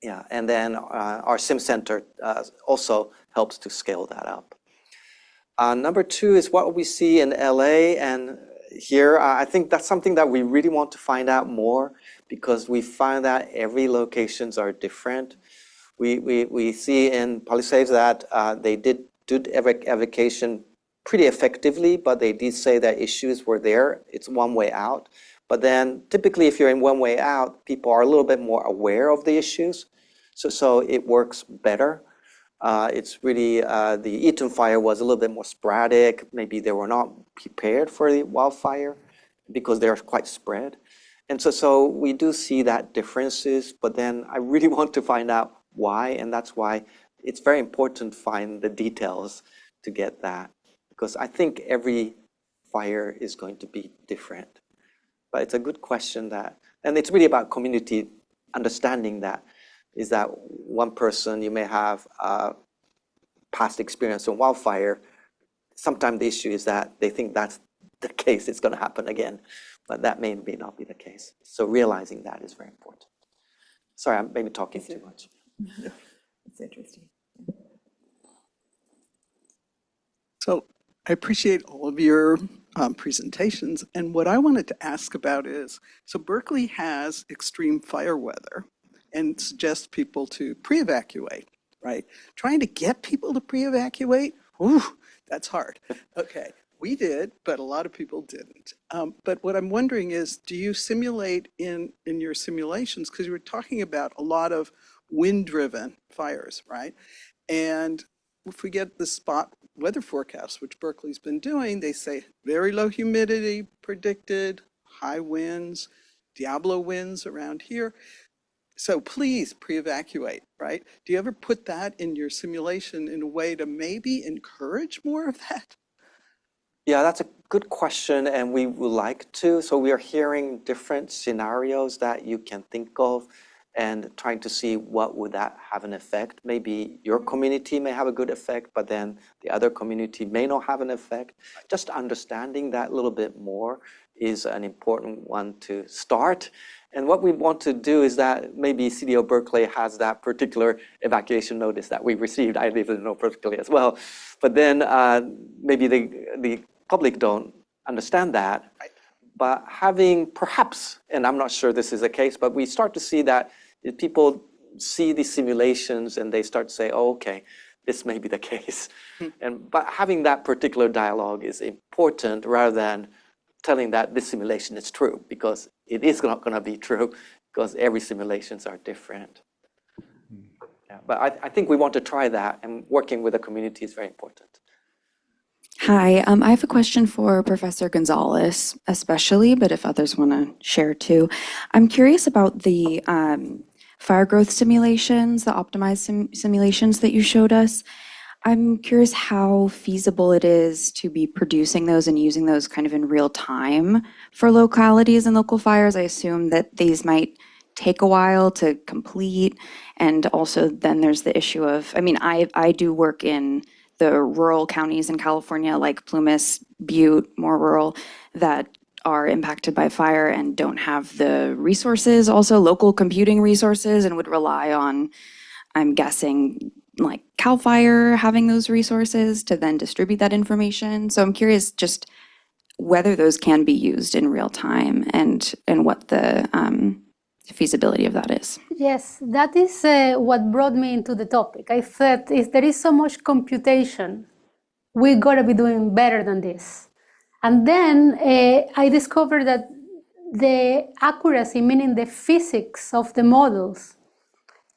Yeah, and then our Sim Center also helps to scale that up. Number 2 is what we see in LA, and here I think that's something that we really want to find out more, because we find that every locations are different. We see in Palisades that they did evacuation pretty effectively, but they did say that issues were there. It's one way out. But then typically if you're in one way out, people are a little bit more aware of the issues. So it works better. It's really, the Eaton fire was a little bit more sporadic. Maybe they were not prepared for the wildfire because they're quite spread. And so we do see that differences, but then I really want to find out why, and that's why it's very important to find the details to get that. Because I think every fire is going to be different. But it's a good question and it's really about community understanding that, is that one person, you may have past experience on wildfire. Sometimes the issue is that they think that's the case, it's going to happen again. But that may not be the case. So realizing that is very important. Sorry, I'm maybe talking too much. It's interesting. So I appreciate all of your presentations. And what I wanted to ask about is, so Berkeley has extreme fire weather and suggests people to pre-evacuate, right? Trying to get people to pre-evacuate, ooh, that's hard. Okay, we did, but a lot of people didn't. But what I'm wondering is, do you simulate in your simulations, because you were talking about a lot of wind-driven fires, right? And if we get the spot weather forecast, which Berkeley's been doing, they say very low humidity predicted, high winds, Diablo winds around here. So please pre-evacuate, right? Do you ever put that in your simulation in a way to maybe encourage more of that? Yeah, that's a good question, and we would like to. So we are hearing different scenarios that you can think of and trying to see what would that have an effect. Maybe your community may have a good effect, but then the other community may not have an effect. Just understanding that a little bit more is an important one to start. And what we want to do is that maybe CDO Berkeley has that particular evacuation notice that we received. I live in North Berkeley as well. But then maybe the public don't understand that. But having perhaps, and I'm not sure this is the case, but we start to see that if people see these simulations and they start to say, oh, okay, this may be the case. But having that particular dialogue is important rather than telling that this simulation is true, because it is not going to be true, because every simulations are different. Yeah, but I think we want to try that, and working with the community is very important. Hi, I have a question for Professor Gonzalez, especially, but if others want to share too. I'm curious about the fire growth simulations, the optimized simulations that you showed us. I'm curious how feasible it is to be producing those and using those kind of in real time for localities and local fires. I assume that these might take a while to complete. And also then there's the issue of, I mean, I do work in the rural counties in California, like Plumas, Butte, more rural, that are impacted by fire and don't have the resources, also local computing resources, and would rely on, I'm guessing, like CAL FIRE having those resources to then distribute that information. So I'm curious just whether those can be used in real time and what the feasibility of that is. Yes, that is what brought me into the topic. I thought if there is so much computation, we gotta be doing better than this. And then I discovered that the accuracy, meaning the physics of the models,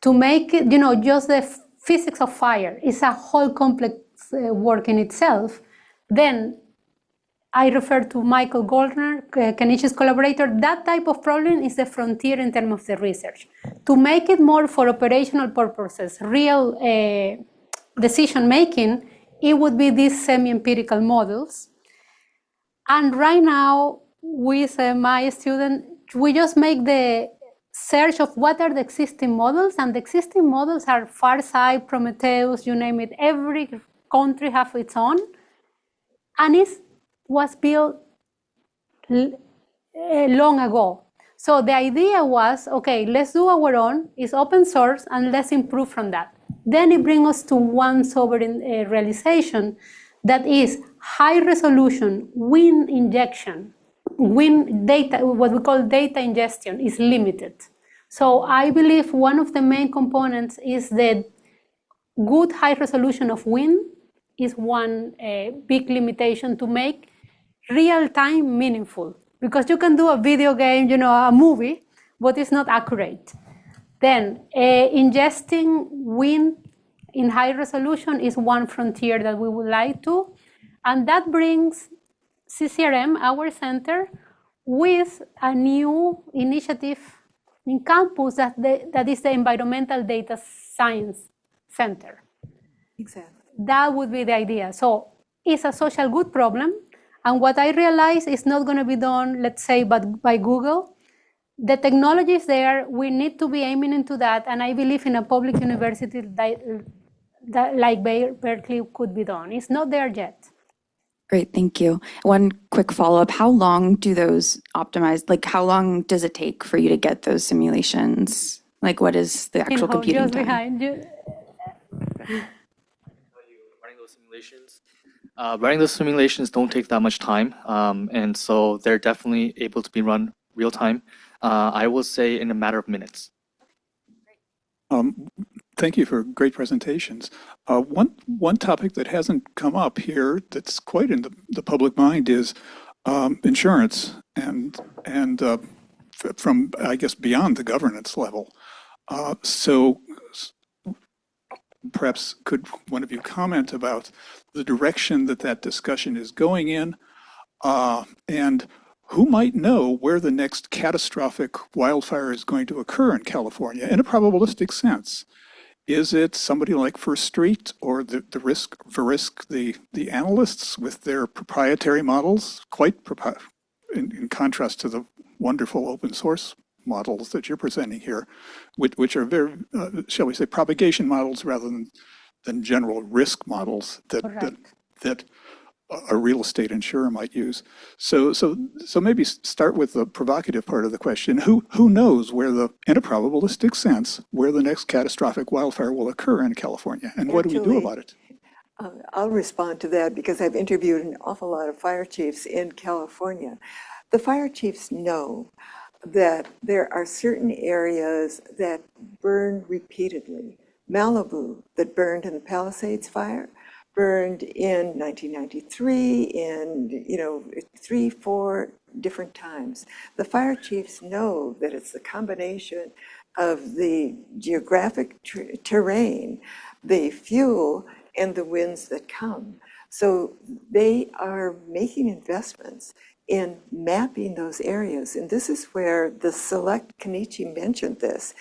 to make it, just the physics of fire is a whole complex work in itself. Then I refer to Michael Goldner, Kenichi's collaborator. That type of problem is the frontier in terms of the research. To make it more for operational purposes, real decision making, it would be these semi-empirical models. And right now, with my student, we just make the search of what are the existing models, and the existing models are Farsight, Prometheus, you name it. Every country has its own, and it was built long ago. So the idea was, okay, let's do our own, it's open source, and let's improve from that. Then it brings us to one sovereign realization, that is high resolution wind injection, wind data, what we call data ingestion, is limited. So I believe one of the main components is that good high resolution of wind is one big limitation to make real time meaningful. Because you can do a video game, a movie, but it's not accurate. Then ingesting wind in high resolution is one frontier that we would like to. And that brings CCRM, our center, with a new initiative in campus that is the Environmental Data Science Center. Exactly. That would be the idea. So it's a social good problem. And what I realize is not going to be done, let's say, but by Google. The technology is there. We need to be aiming into that. And I believe in a public university that like Berkeley could be done. It's not there yet. Great, thank you. One quick follow-up. How long do those optimize, how long does it take for you to get those simulations? What is the actual computing just time? behind you. those simulations. Running those simulations don't take that much time, and so they're definitely able to be run real time. I will say in a matter of minutes. Thank you for great presentations. One topic that hasn't come up here that's quite in the public mind is insurance and from, I guess, beyond the governance level. So perhaps could one of you comment about the direction that discussion is going in, and who might know where the next catastrophic wildfire is going to occur in California in a probabilistic sense? Is it somebody like First Street or the analysts with their proprietary models, in contrast to the wonderful open source models that you're presenting here, which are very, shall we say, propagation models rather than general risk models that a real estate insurer might use. So maybe start with the provocative part of the question. Who knows where in a probabilistic sense, where the next catastrophic wildfire will occur in California? And what do we do about it? I'll respond to that because I've interviewed an awful lot of fire chiefs in California. The fire chiefs know that there are certain areas that burn repeatedly. Malibu, that burned in the Palisades fire, burned in 1993 in 3-4 different times. The fire chiefs know that it's the combination of the geographic terrain, the fuel, and the winds that come. So they are making investments in mapping those areas. And this is where the select, Kenichi mentioned this,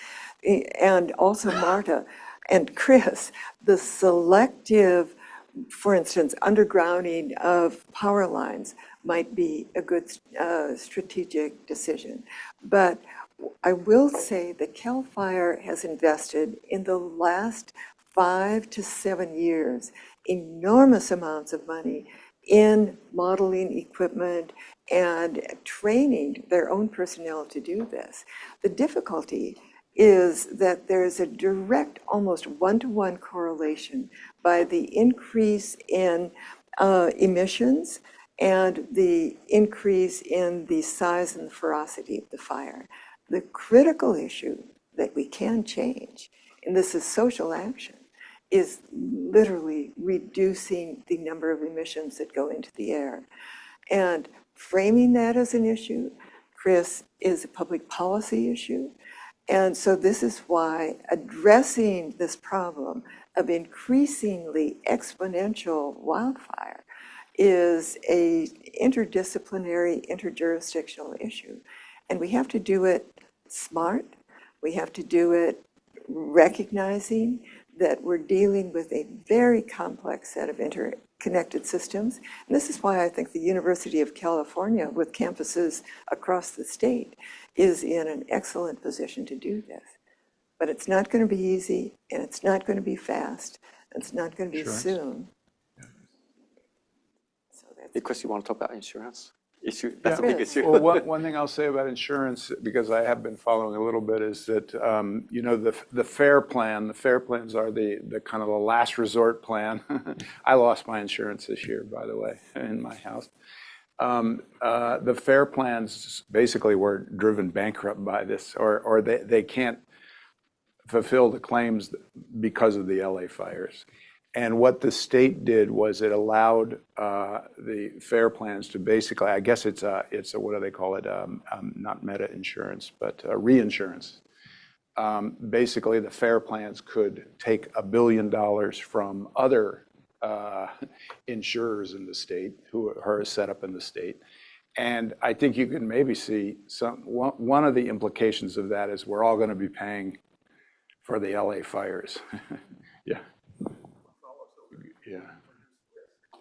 and also Marta and Chris, the selective, for instance, undergrounding of power lines might be a good strategic decision. But I will say that CAL FIRE has invested in the last 5 to 7 years enormous amounts of money in modeling equipment and training their own personnel to do this. The difficulty is that there's a direct, almost one-to-one correlation by the increase in emissions and the increase in the size and the ferocity of the fire. The critical issue that we can change, and this is social action, is literally reducing the number of emissions that go into the air. And framing that as an issue, Chris, is a public policy issue. And so this is why addressing this problem of increasingly exponential wildfire is an interdisciplinary, interjurisdictional issue. And we have to do it smart. We have to do it recognizing that we're dealing with a very complex set of interconnected systems. And this is why I think the University of California, with campuses across the state, is in an excellent position to do this. But it's not going to be easy, and it's not going to be fast, and it's not going to be soon. So Hey, Chris, you want to talk about insurance? That's a big issue. Well, one thing I'll say about insurance, because I have been following a little bit, is that the FAIR plan. The FAIR plans are the kind of the last resort plan. I lost my insurance this year, by the way, in my house. The FAIR plans basically were driven bankrupt by this, or they can't fulfill the claims because of the LA fires. And what the state did was it allowed the FAIR plans to basically, I guess it's a what do they call it? Not meta insurance, but reinsurance. Basically, the FAIR plans could take $1 billion from other insurers in the state who are set up in the state. And I think you can maybe see one of the implications of that is we're all going to be paying for the LA fires. Yeah.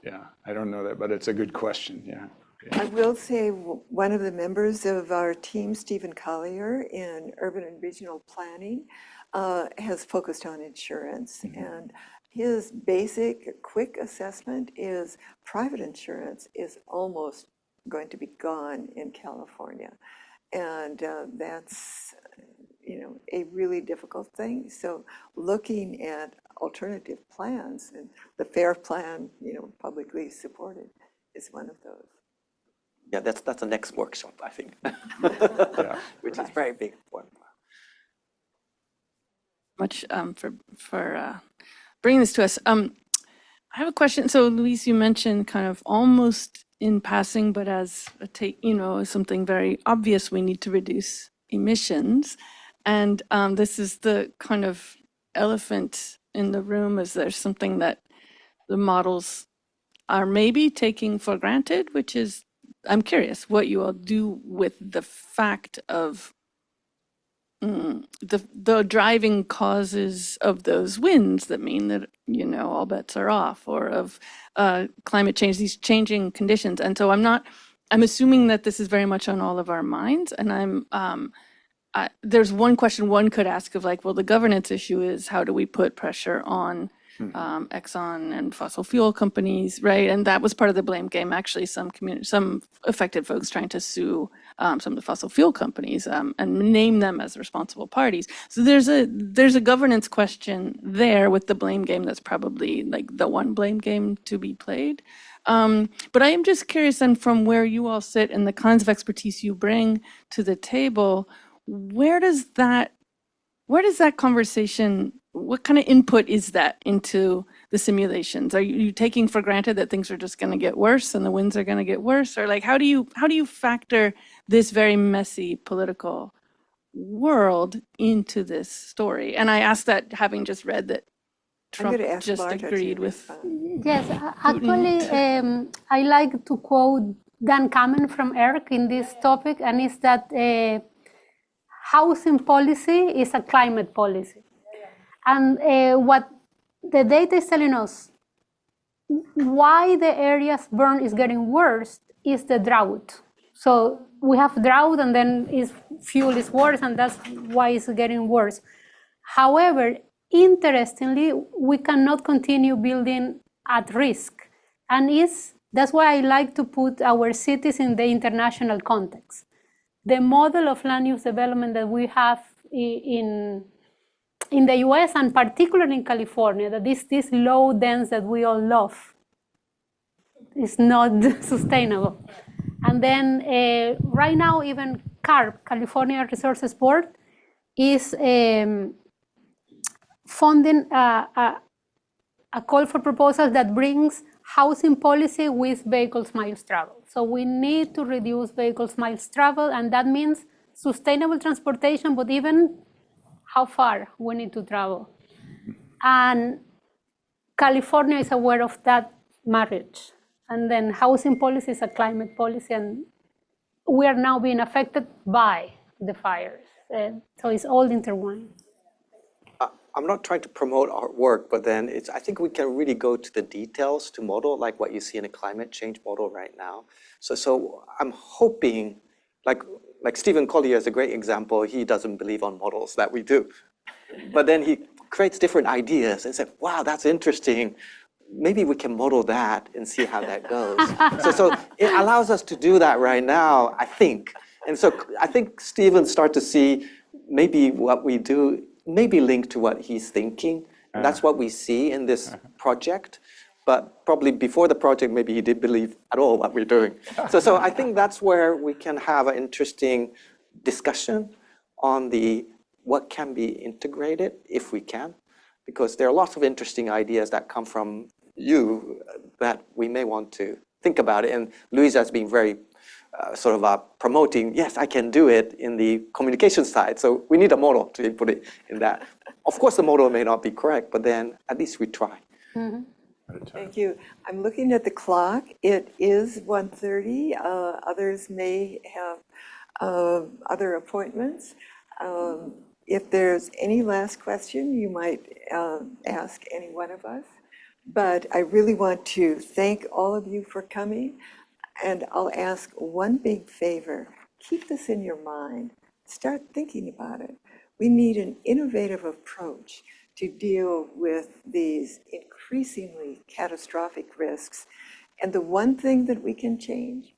Yeah, I don't know that, but it's a good question, yeah. I will say one of the members of our team, Stephen Collier, in urban and regional planning, has focused on insurance. And his basic, quick assessment is private insurance is almost going to be gone in California. And that's a really difficult thing. So looking at alternative plans. And the FAIR plan, publicly supported, is one of those. Yeah, that's the next workshop, I think, which is very big one. Much for bringing this to us. I have a question. So, Louise, you mentioned kind of almost in passing, but as something very obvious, we need to reduce emissions. And this is the kind of elephant in the room. Is there something that the models are maybe taking for granted, which is, I'm curious what you all do with the fact of the driving causes of those winds that mean that, all bets are off, or of climate change, these changing conditions. And so I'm assuming that this is very much on all of our minds. And there's one question one could ask of well, the governance issue is how do we put pressure on Exxon and fossil fuel companies, right? And that was part of the blame game. Actually, some affected folks trying to sue some of the fossil fuel companies and name them as responsible parties. So there's a governance question there with the blame game. That's probably the one blame game to be played. But I am just curious, then, from where you all sit and the kinds of expertise you bring to the table, where does that conversation, what kind of input is that into the simulations? Are you taking for granted that things are just going to get worse and the winds are going to get worse? Or how do you factor this very messy political world into this story? And I ask that having just read that Trump just Marta agreed with. Yes, actually, I like to quote Dan Kamen from ERC in this topic, and it's that housing policy is a climate policy. And what the data is telling us, why the areas burn is getting worse is the drought. So we have drought, and then fuel is worse, and that's why it's getting worse. However, interestingly, we cannot continue building at risk. And that's why I like to put our cities in the international context. The model of land use development that we have in the US, and particularly in California, that this low dense that we all love is not sustainable. And then right now, even CARB, California Resources Board, is funding a call for proposals that brings housing policy with vehicles miles travel. So we need to reduce vehicles miles travel, and that means sustainable transportation, but even how far we need to travel. And California is aware of that marriage. And then housing policy is a climate policy, and we are now being affected by the fires. So it's all intertwined. I'm not trying to promote our work, but then I think we can really go to the details to model like what you see in a climate change model right now. So I'm hoping, like Stephen Collier is a great example. He doesn't believe on models that we do, but then he creates different ideas and said, wow, that's interesting. Maybe we can model that and see how that goes. So it allows us to do that right now, I think. And so I think Stephen starts to see maybe what we do maybe linked to what he's thinking. And that's what we see in this project. But probably before the project, maybe he didn't believe at all what we're doing. So I think that's where we can have an interesting discussion on what can be integrated, if we can. Because there are lots of interesting ideas that come from you that we may want to think about it. And Louise has been very promoting, yes, I can do it in the communication side. So we need a model to put it in that. Of course, the model may not be correct, but then at least we try. Mm-hmm. Thank you. I'm looking at the clock. It is 1:30. Others may have other appointments. If there's any last question, you might ask any one of us. But I really want to thank all of you for coming. And I'll ask one big favor. Keep this in your mind. Start thinking about it. We need an innovative approach to deal with these increasingly catastrophic risks. And the one thing that we can change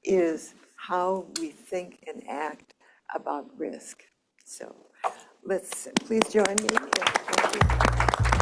is how we think and act about risk. So please join me. Thank you.